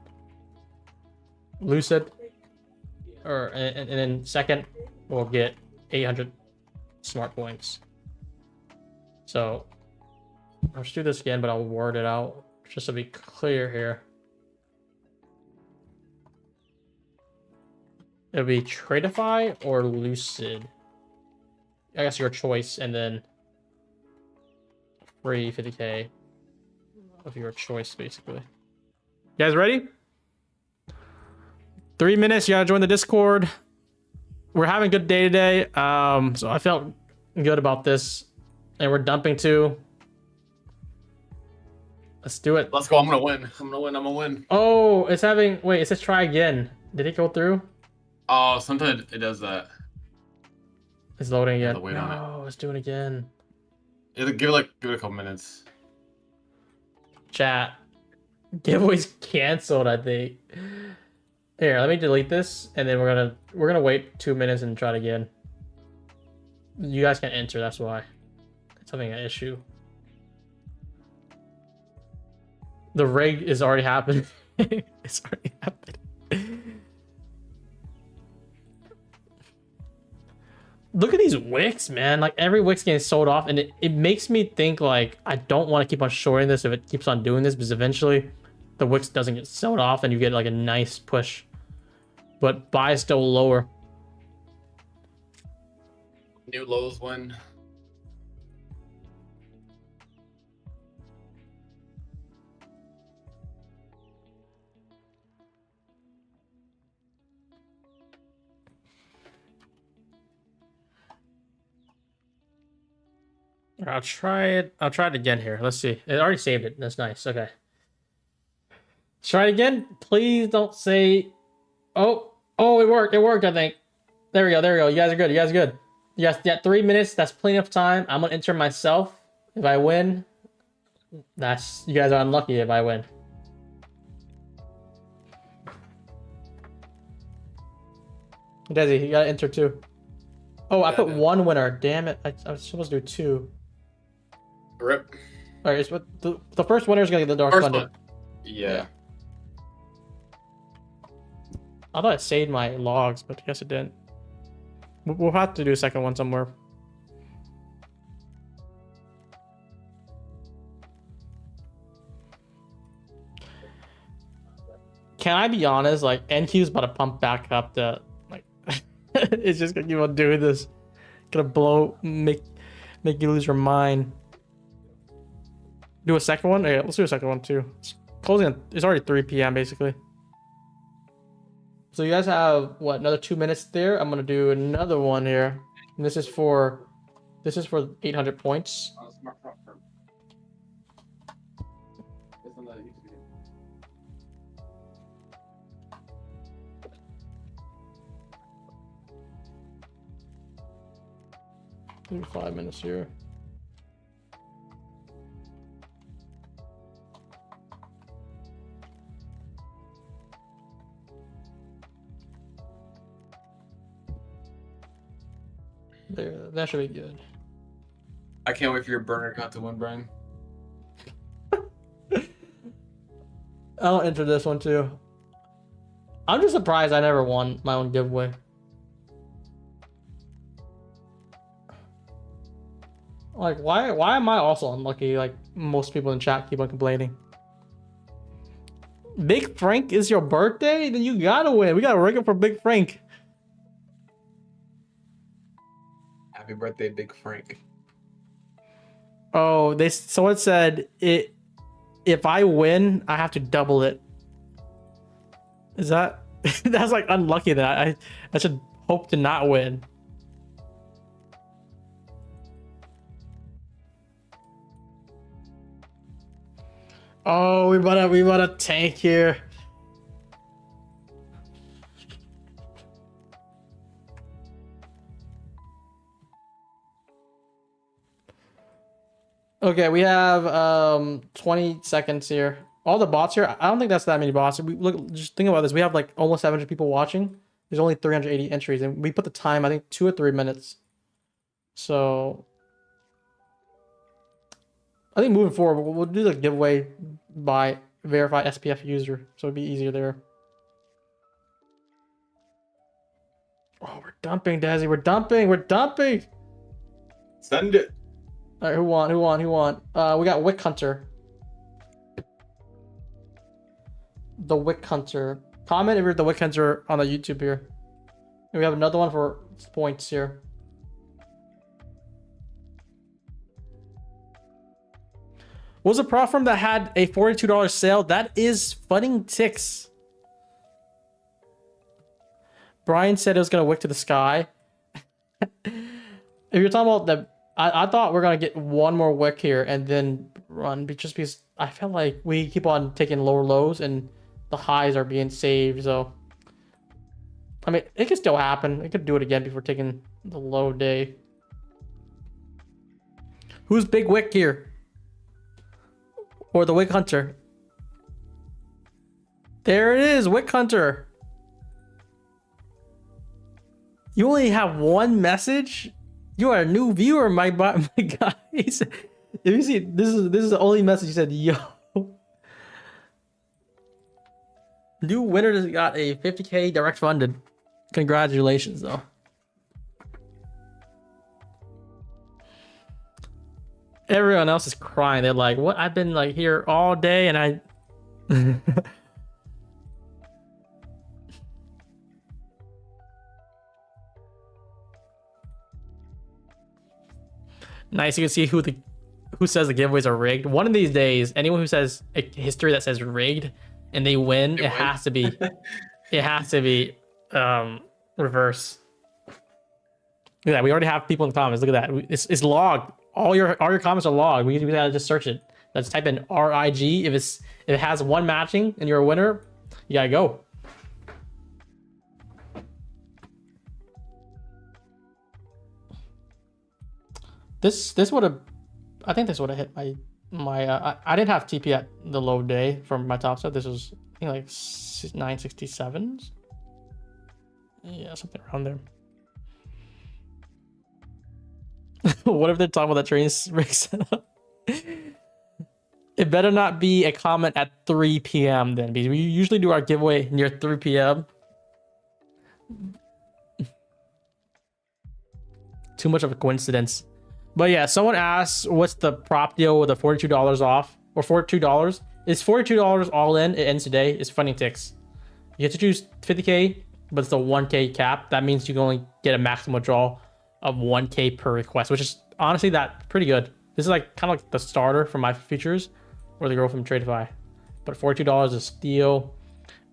Lucid, and then second will get 800 smart points. So I'll just do this again, but I'll word it out just to be clear here. It'll be Tradeify or Lucid. I guess your choice, and then free 50K of your choice, basically. You guys ready? 3 minutes. You gotta join the Discord. we're having a good day today. So I felt good about this, and we're dumping too. Let's do it. Let's go. I'm gonna win. I'm gonna win. Oh, it's having. Wait, it says try again. Did it go through? Oh, sometimes it does that. It's loading again. Wait on it. No, let's do it again. Give it a couple minutes. Chat. Giveaway's canceled, I think. Here, let me delete this, and then we're gonna wait 2 minutes and try it again. You guys can't enter, that's why. It's having an issue. The rig is already happening. It's already happening. Look at these wicks, man. Like every wick's getting sold off, and it makes me think like I don't want to keep on shorting this if it keeps on doing this, because eventually the wicks doesn't get sold off and you get like a nice push. But buy is still lower. New lows win. I'll try it. I'll try it again here. Let's see. It already saved it. That's nice. Okay. Let's try it again. Please don't say. Oh, it worked. It worked, I think. There we go. There we go. You guys are good. You guys are good. Yes, yeah, 3 minutes. That's plenty of time. I'm gonna enter myself. If I win, you guys are unlucky if I win. Desi, you gotta enter too. Oh, I put one winner. Damn it. I was supposed to do two. Rip. All right, so the first winner is gonna get the dark funded. Yeah. I thought it saved my logs, but I guess it didn't. We'll have to do a second one somewhere. Can I be honest? Like NQ's about to pump back up the like. It's just gonna keep on doing this. Gonna make you lose your mind. Do a second one? Okay, let's do a second one too. It's closing. It's already 3 p.m. basically. So you guys have what, another 2 minutes there? I'm gonna do another one here. And this is for 800 points. Maybe 5 minutes here. There, that should be good. I can't wait for your burner account to win, Brian. I'll enter this one too. I'm just surprised I never won my own giveaway. Like, why am I also unlucky? Like most people in chat keep on complaining. Big Frank is your birthday? Then you gotta win. We gotta rig it for Big Frank. Happy birthday, Big Frank. Oh, someone said it. If I win, I have to double it. Is that that's like unlucky that I should hope to not win. Oh, we bought a tank here. Okay, we have 20 seconds here. All the bots here. I don't think that's that many bots. Just think about this. We have like almost 700 people watching. There's only 380 entries, and we put the time, I think 2 or 3 minutes. So I think moving forward, we'll do the giveaway by verified SPF user, so it'd be easier there. Oh, we're dumping, Dazzy. We're dumping. Send it. All right, who won? We got Wick Hunter. The Wick Hunter. Comment if you're the Wick Hunter on the YouTube here. And we have another one for points here. What was a prop firm that had a $42 sale? That is Funning Ticks. Brian said it was gonna wick to the sky. If you're talking about the, I thought we're gonna get one more wick here and then run, just because I felt like we keep on taking lower lows and the highs are being saved. So, I mean, it could still happen. It could do it again before taking the low day. Who's big wick here? Or the wick hunter? There it is, wick hunter. You only have one message? You are a new viewer, my guys. If you see, this is the only message he said, yo. New winner just got a 50K direct funded. Congratulations, though. Everyone else is crying. They're like, what? I've been like here all day and I... Nice, you can see who says the giveaways are rigged. One of these days, anyone who says a history that says rigged and they win, it has to be reverse. Look at that. We already have people in the comments. Look at that. It's logged. All your comments are logged. We gotta just search it. Let's type in RIG. If it has one matching and you're a winner, you gotta go. This would have, I think this would have hit my I didn't have TP at the low day from my top set. This was, I think, like 967s. Yeah, something around there. What if they're talking about that train rig setup? It better not be a comment at 3 p.m. then, because we usually do our giveaway near 3 p.m. Too much of a coincidence. But yeah, someone asked, what's the prop deal with the $42 off? Or $42? It's $42 all in. It ends today. It's funding ticks. You have to choose 50K, but it's a 1K cap. That means you can only get a maximum withdrawal of 1K per request, which is honestly that pretty good. This is like kind of like the starter for my features or the girl from TradeFi. But $42 is a steal.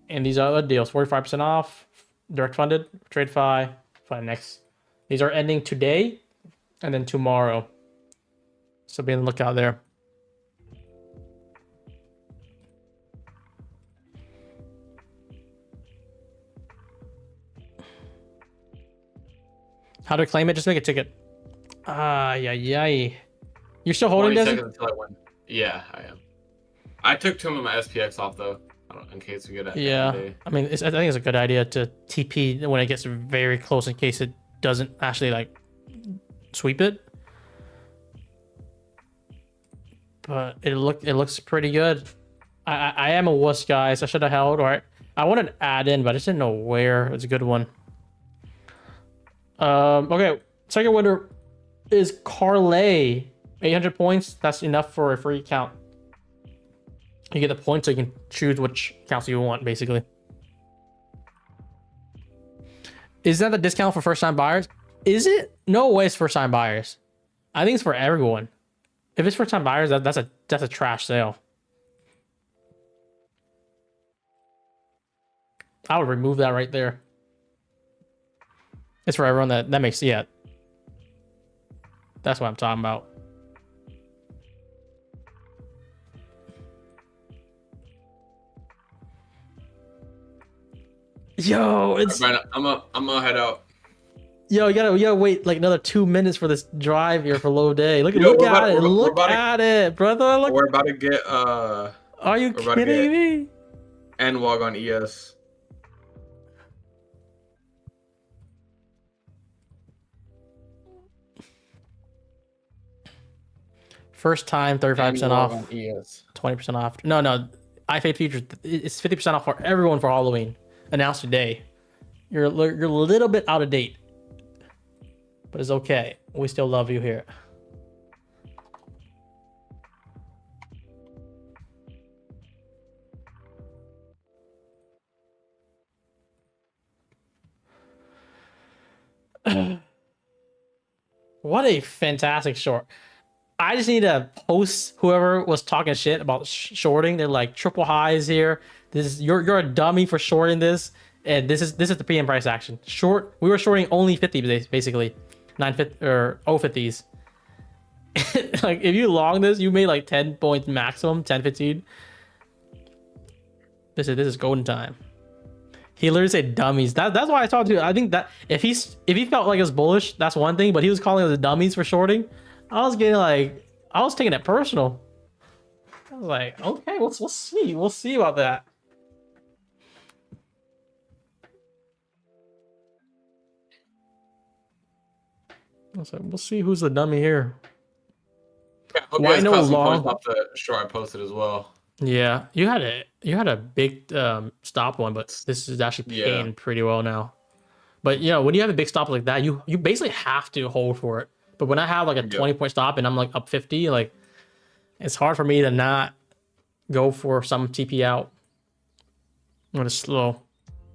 And these other deals, 45% off, direct funded, TradeFi, Finex. These are ending today and then tomorrow. So be on the lookout there. How to claim it? Just make a ticket. Yeah. You're still holding this? Until I win. Yeah, I am. I took 2 of my SPX off though, in case we get it. Yeah, I mean, I think it's a good idea to TP when it gets very close in case it doesn't actually like sweep it. But it looks pretty good. I am a wuss, guys. I should have held, or I wanted to add in, but I just didn't know where. It's a good one. Okay, second winner is Carlay. 800 points. That's enough for a free account. You get the points so you can choose which accounts you want, basically. Is that the discount for first-time buyers? Is it? No way it's first-time buyers. I think it's for everyone. If it's first-time buyers, that's a trash sale. I would remove that right there. It's for everyone that makes, yeah. That's what I'm talking about. Yo, it's. Right, I'm gonna head out. Yo, you gotta wait like another 2 minutes for this drive here for low day. Look at it, brother. Look. We're about to get Are you kidding me? NWOG on ES. First time, 35% off. 20% off. No. iFade features. It's 50% off for everyone for Halloween. Announced today. You're a little bit out of date, but it's okay. We still love you here. What a fantastic short. I just need to post whoever was talking shit about shorting. They're like triple highs here. This you're a dummy for shorting this. And this is the PM price action. Short, we were shorting only 50 basically, 950 or 050s. Like if you long this, you made like 10 points maximum, 10, 15. This is golden time. He literally said dummies. That's why I talked to you. I think that if he felt like it was bullish, that's one thing. But he was calling us dummies for shorting. I was getting like, I was taking it personal. I was like, okay, we'll see. We'll see about that. I was like, we'll see who's the dummy here. Yeah, hope Why you guys no caught some long? points off the short I posted as well. Yeah, you had a big stop one, but this is actually paying pretty well now. But you know, when you have a big stop like that, you basically have to hold for it. But when I have like a 20-point stop and I'm like up 50, like it's hard for me to not go for some TP out. I'm gonna slow.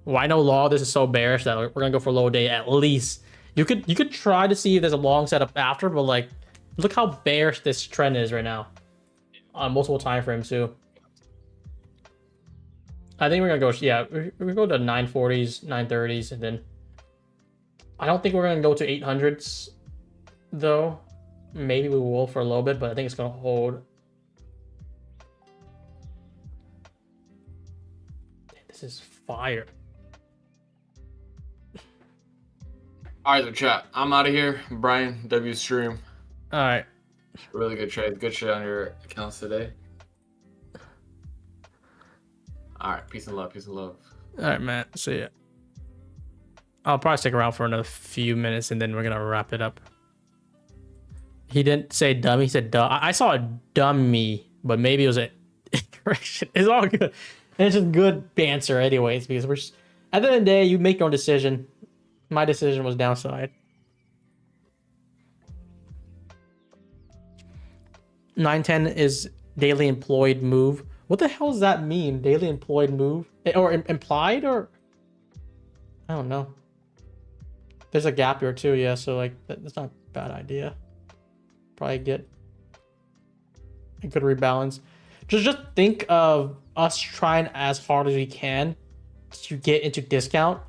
Why no law? This is so bearish that we're gonna go for low day at least. You could try to see if there's a long setup after, but like look how bearish this trend is right now on multiple time frames too. I think we're gonna go, yeah, we're gonna go to 940s, 930s, and then I don't think we're gonna go to 800s though. Maybe we will for a little bit, but I think it's gonna hold. This is fire. All right, so chat. I'm out of here. Brian, W Stream. All right. Really good trade. Good shit on your accounts today. All right. Peace and love. Peace and love. All right, man. See ya. I'll probably stick around for another few minutes and then we're gonna wrap it up. He didn't say dummy. He said dumb. I saw a dummy, but maybe it was a correction. It's all good. And it's just good banter, anyways, because we're just, at the end of the day, you make your own decision. My decision was downside. 910 is daily employed move. What the hell does that mean? Daily employed move? Or implied? Or I don't know. There's a gap here too, yeah. So like that's not a bad idea. Probably get a good rebalance. Just think of us trying as hard as we can to get into discount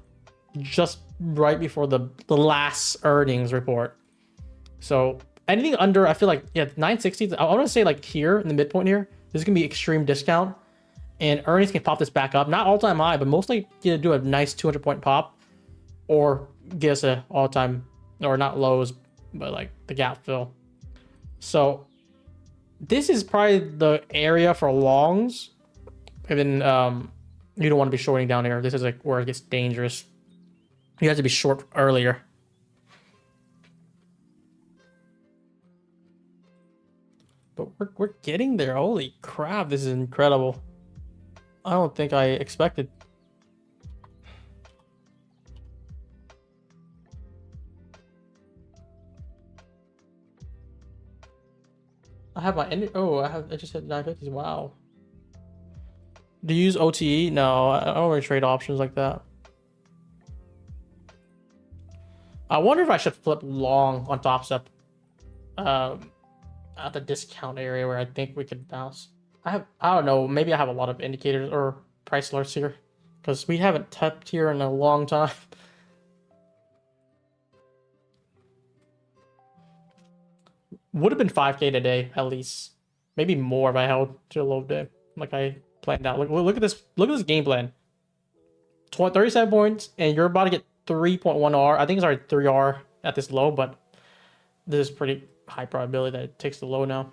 just right before the last earnings report. So anything under, I feel like, yeah, 960, I want to say like here in the midpoint here, this is going to be extreme discount and earnings can pop this back up. Not all time high, but mostly get to do a nice 200-point pop or get us a all time, or not lows, but like the gap fill. So this is probably the area for longs. And then you don't want to be shorting down here. This is like where it gets dangerous. You have to be short earlier. But we're getting there. Holy crap, this is incredible. I don't think I expected. I have my I just hit 950s. Wow. Do you use OTE? No, I don't really trade options like that. I wonder if I should flip long on top step at the discount area where I think we could bounce. I don't know, maybe I have a lot of indicators or price alerts here because we haven't tapped here in a long time. Would have been 5K today at least, maybe more if I held to a low day like I planned out. Look at this game plan. 37 points and you're about to get 3.1 R. I think it's already 3 R at this low, but this is pretty high probability that it takes the low now.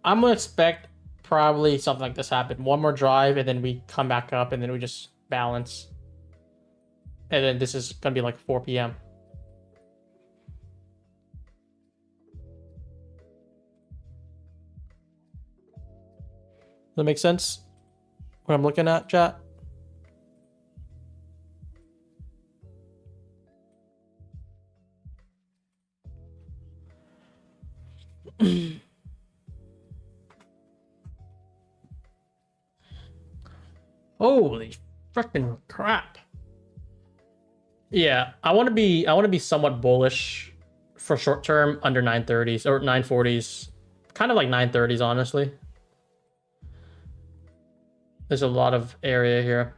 I'm gonna expect probably something like this happen. One more drive and then we come back up and then we just balance. And then this is gonna be like 4 p.m. Does that make sense? What I'm looking at, chat? Holy freaking crap. Yeah, I want to be somewhat bullish for short term under 930s or 940s. Kind of like 930s, honestly. There's a lot of area here.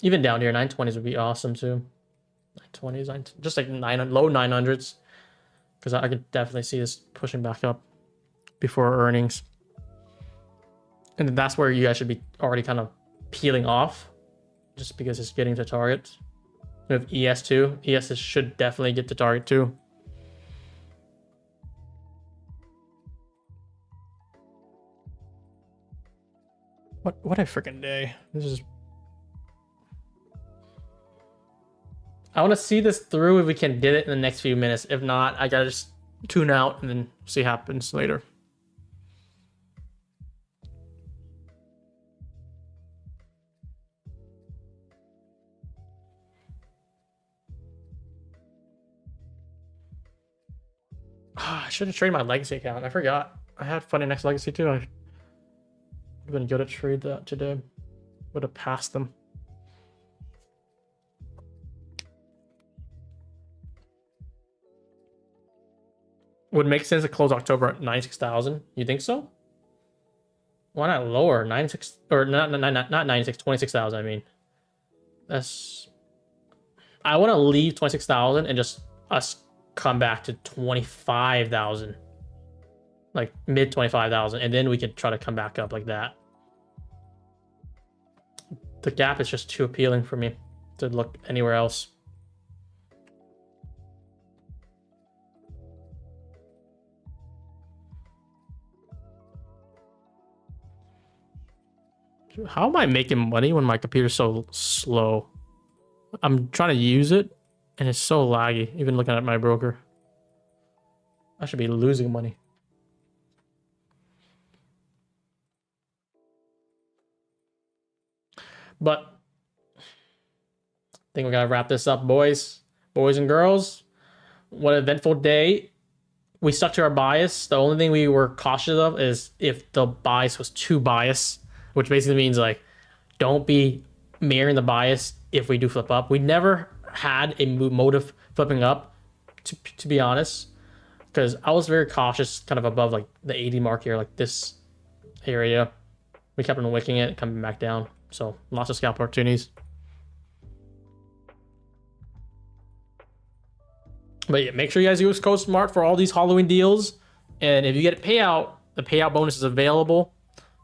Even down here, 920s would be awesome too. 920s, just like low 900s, because I could definitely see this pushing back up before earnings. And then that's where you guys should be already kind of peeling off, just because it's getting to target. We have ES too. ES should definitely get to target too. What a freaking day. This is... I want to see this through if we can get it in the next few minutes. If not, I gotta just tune out and then see what happens later. I should have traded my legacy account. I forgot. I had Funny Next Legacy too. I would have been good to trade that today. Would have passed them. Would make sense to close October at 96,000. You think so? Why not lower? 96 or not 96, 26,000. I mean, that's... I want to leave 26,000 and just us come back to 25,000, like mid 25,000, and then we can try to come back up like that. The gap is just too appealing for me to look anywhere else. How am I making money when my computer's so slow? I'm trying to use it and it's so laggy, even looking at my broker. I should be losing money. But I think we gotta wrap this up, boys and girls. What an eventful day. We stuck to our bias. The only thing we were cautious of is if the bias was too biased, which basically means like, don't be mirroring the bias if we do flip up. We never had a motive flipping up, to be honest, because I was very cautious kind of above like the 80 mark here, like this area. We kept on wicking it, coming back down. So lots of scalp opportunities. But yeah, make sure you guys use code SMART for all these Halloween deals. And if you get a payout, the payout bonus is available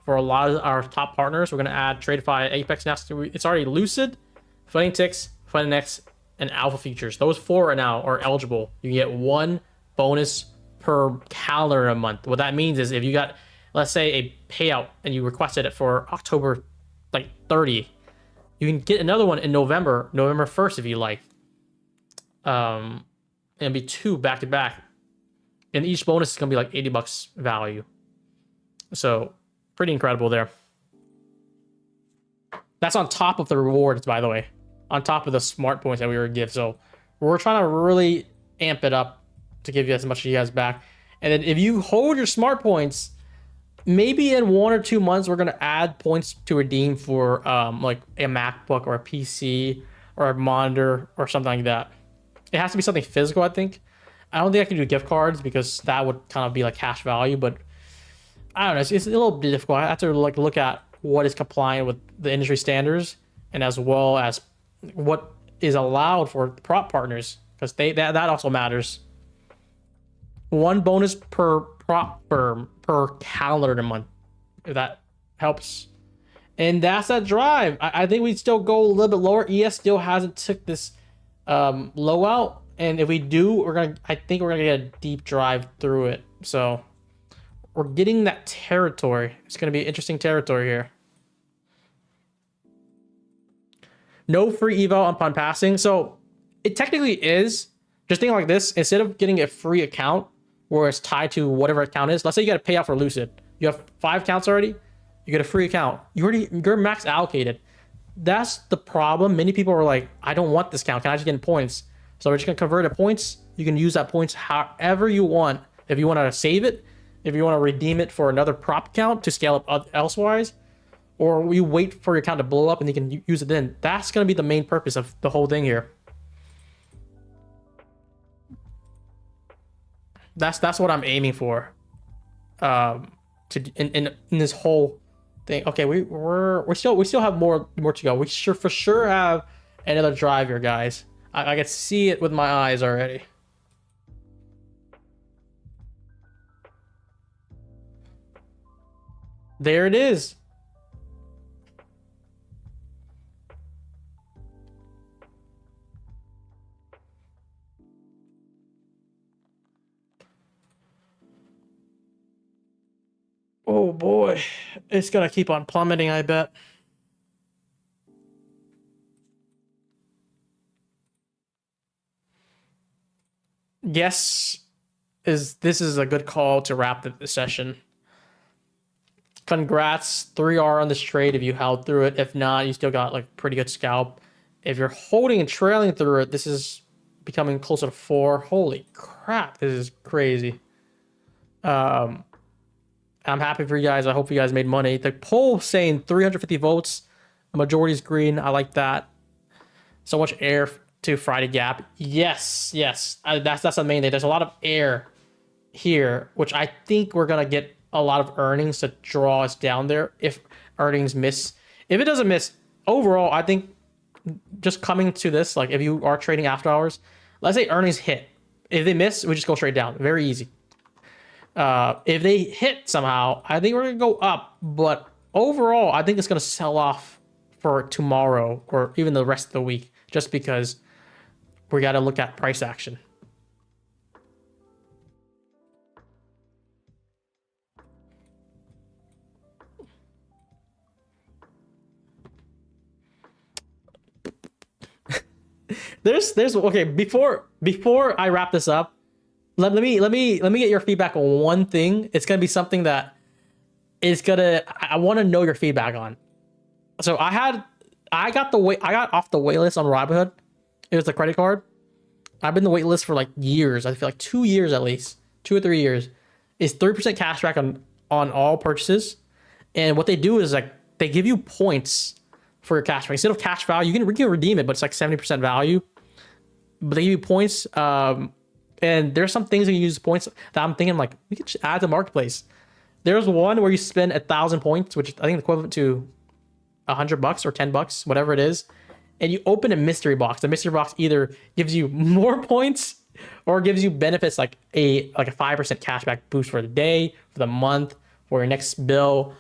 for a lot of our top partners. We're going to add Tradeify, Apex now. It's already Lucid, Funding Ticks, FundingX, and Alpha Futures. Those four right now are eligible. You get one bonus per calendar month. What that means is if you got, let's say, a payout and you requested it for October like 30, you can get another one in November 1st if you like. And it'll be two back to back. And each bonus is going to be like $80 value. So pretty incredible there. That's on top of the rewards, by the way, on top of the smart points that we were give. So we're trying to really amp it up to give you as much as you guys back. And then if you hold your smart points, maybe in 1 or 2 months, we're going to add points to redeem for like a MacBook or a PC or a monitor or something like that. It has to be something physical, I think. I don't think I can do gift cards because that would kind of be like cash value, but I don't know. It's a little bit difficult. I have to like look at what is compliant with the industry standards and as well as what is allowed for prop partners, because that also matters. One bonus per prop firm per calendar month, if that helps. And that's that drive. I think we still go a little bit lower. ES still hasn't took this low out, and if we do, I think we're gonna get a deep drive through it. So we're getting that territory. It's gonna be interesting territory here. No free eval upon passing. So it technically is. Just think like this: instead of getting a free account where it's tied to whatever account is, let's say you got to pay out for Lucid. You have 5 accounts already. You get a free account. You're max allocated. That's the problem. Many people are like, I don't want this account. Can I just get points? So we're just gonna convert it to points. You can use that points however you want. If you want to save it, if you want to redeem it for another prop account to scale up elsewise, or you wait for your account to blow up and you can use it then. That's gonna be the main purpose of the whole thing here. That's what I'm aiming for. to in this whole thing. Okay, we still have more to go. We for sure have another drive here, guys. I can see it with my eyes already. There it is. Oh boy, it's gonna keep on plummeting, I bet. Yes, this is a good call to wrap the session. Congrats, 3R on this trade if you held through it. If not, you still got like pretty good scalp. If you're holding and trailing through it, this is becoming closer to 4. Holy crap, this is crazy. I'm happy for you guys. I hope you guys made money. The poll saying 350 votes. The majority is green. I like that. So much air to Friday gap. Yes. That's the main thing. There's a lot of air here, which I think we're gonna get a lot of earnings to draw us down there if earnings miss. If it doesn't miss, overall, I think just coming to this, like if you are trading after hours, let's say earnings hit. If they miss, we just go straight down. Very easy. If they hit somehow, I think we're gonna go up. But overall, I think it's gonna sell off for tomorrow or even the rest of the week, just because we got to look at price action. there's okay, before I wrap this up, let me get your feedback on one thing. It's gonna be something that is gonna, I want to know your feedback on. So I got off the wait list on Robinhood. It was a credit card. I've been the wait list for like years. I feel like 2 years at least, 2 or 3 years. It's 3% cash back on all purchases. And what they do is like they give you points for your cash back. Instead of cash value, you can redeem it, but it's like 70% value. But they give you points. And there's some things you can use points that I'm thinking like we could just add to marketplace. There's one where you spend 1,000 points, which I think is equivalent to $100 or $10, whatever it is, and you open a mystery box. The mystery box either gives you more points or gives you benefits like a 5% cashback boost for the day, for the month, for your next bill,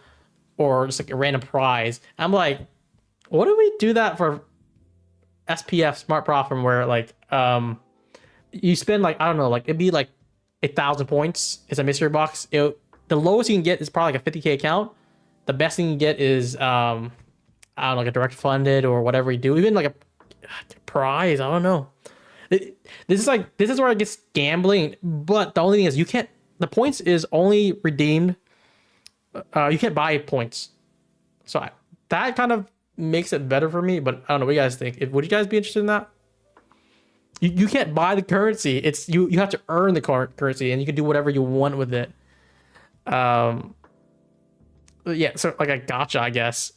or just like a random prize. I'm like, what do we do that for SPF Smart Profit where like you spend like, I don't know, like it'd be like 1,000 points. It's a mystery box. The lowest you can get is probably like a 50K account. The best thing you can get is I don't know, like a direct funded or whatever you do, even like a prize. I don't know. This is where it gets gambling. But the only thing is the points is only redeemed. You can't buy points. So that kind of makes it better for me. But I don't know what you guys think. Would you guys be interested in that? You can't buy the currency. It's you have to earn the currency, and you can do whatever you want with it. Yeah, so like a gotcha, I guess.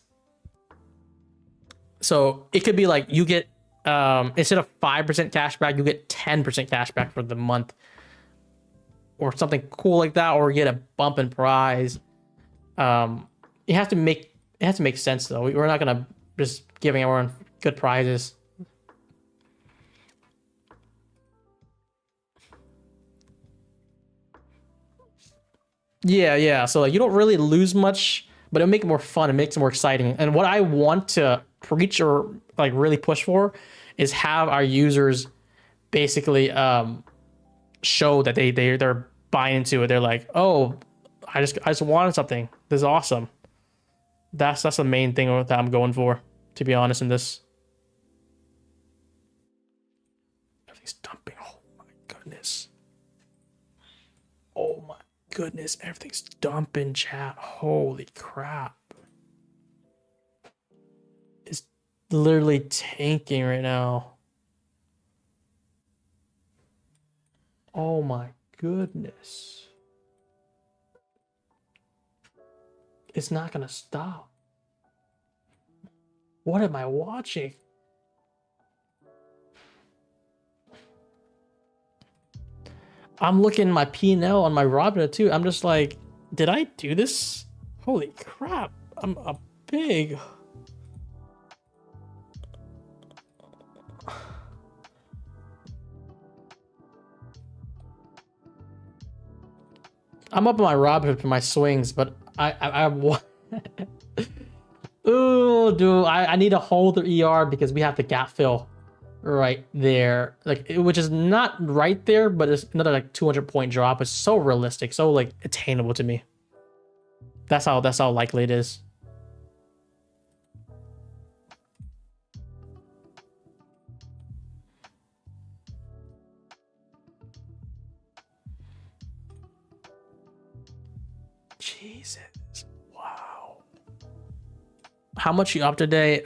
So it could be like you get instead of 5% cash back, you get 10% cash back for the month, or something cool like that, or you get a bump in prize. It has to make sense though. We're not gonna just giving everyone good prizes. Yeah. So like you don't really lose much, but it'll make it more fun. It makes it more exciting. And what I want to preach or like really push for is have our users basically show that they're buying into it. They're like, oh, I just wanted something. This is awesome. That's the main thing that I'm going for, to be honest. In this, everything's dumping. Oh my goodness. Oh my goodness, everything's dumping, chat. Holy crap. It's literally tanking right now. Oh my goodness. It's not gonna stop. What am I watching? I'm looking at my P&L on my Robinhood too. I'm just like, Did I do this? Holy crap. I'm a big... I'm up on my Robinhood for my swings, but I ooh, dude, I need to hold the ER because we have the gap fill right there, like, which is not right there, but it's another like 200 point drop. It's so realistic, so like attainable to me. That's how likely it is. Jesus, wow. How much you up today?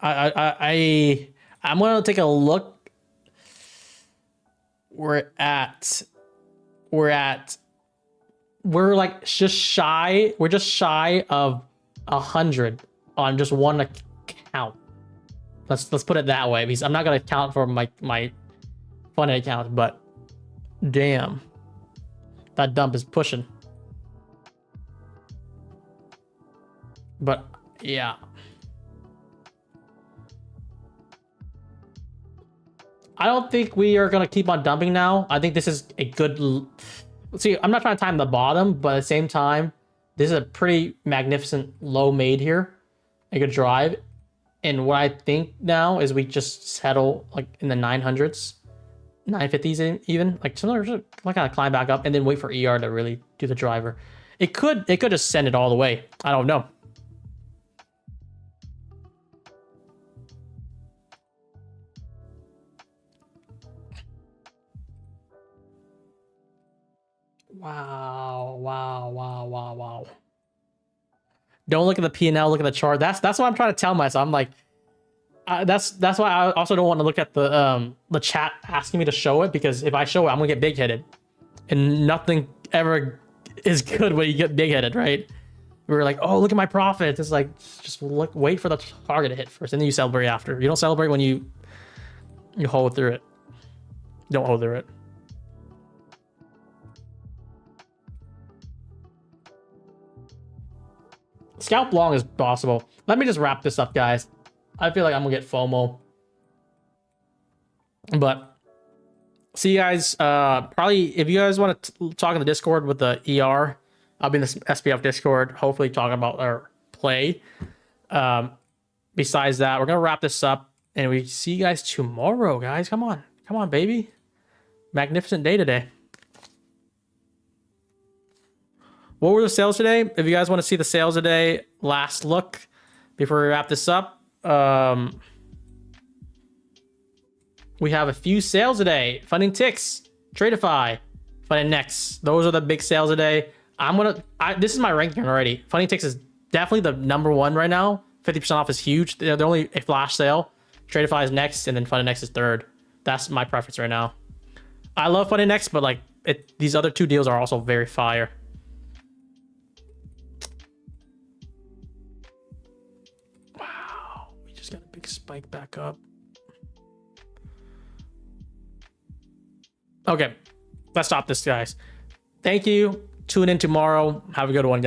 I'm gonna take a look. We're like just shy. We're just shy of 100 on just one account. Let's put it that way, because I'm not gonna count for my fun account, but damn, that dump is pushing. But yeah, I don't think we are gonna keep on dumping now. I think this is a good. See, I'm not trying to time the bottom, but at the same time, this is a pretty magnificent low made here. A good drive. And what I think now is we just settle like in the 900s, 950s even, like similar, like kind of climb back up and then wait for ER to really do the driver. It could just send it all the way. I don't know. Wow. Don't look at the P&L, look at the chart. That's what I'm trying to tell myself. I'm like, that's why I also don't want to look at the chat asking me to show it, because if I show it, I'm gonna get big headed, and nothing ever is good when you get big headed, right? We were like, oh, look at my profits. It's like, just wait for the target to hit first, and then you celebrate after. You don't celebrate when you hold through it. Don't hold through it. Scalp long is possible. Let me just wrap this up, guys. I feel like I'm gonna get FOMO. But see you guys. Probably if you guys want to talk in the Discord with the ER, I'll be in the SPF Discord, hopefully talking about our play. Besides that, we're gonna wrap this up, and we see you guys tomorrow, guys. Come on, baby. Magnificent day today. What were the sales today? If you guys want to see the sales today, last look before we wrap this up. We have a few sales today. Funding ticks, Tradeify, Funding Next. Those are the big sales today. This is my ranking already. Funding ticks is definitely the #1 right now. 50% off is huge. They're only a flash sale. Tradeify is next, and then Funding Next is third. That's my preference right now. I love Funding Next, but like these other two deals are also very fire. Got a big spike back up. Okay, let's stop this, guys. Thank you. Tune in tomorrow. Have a good one, guys.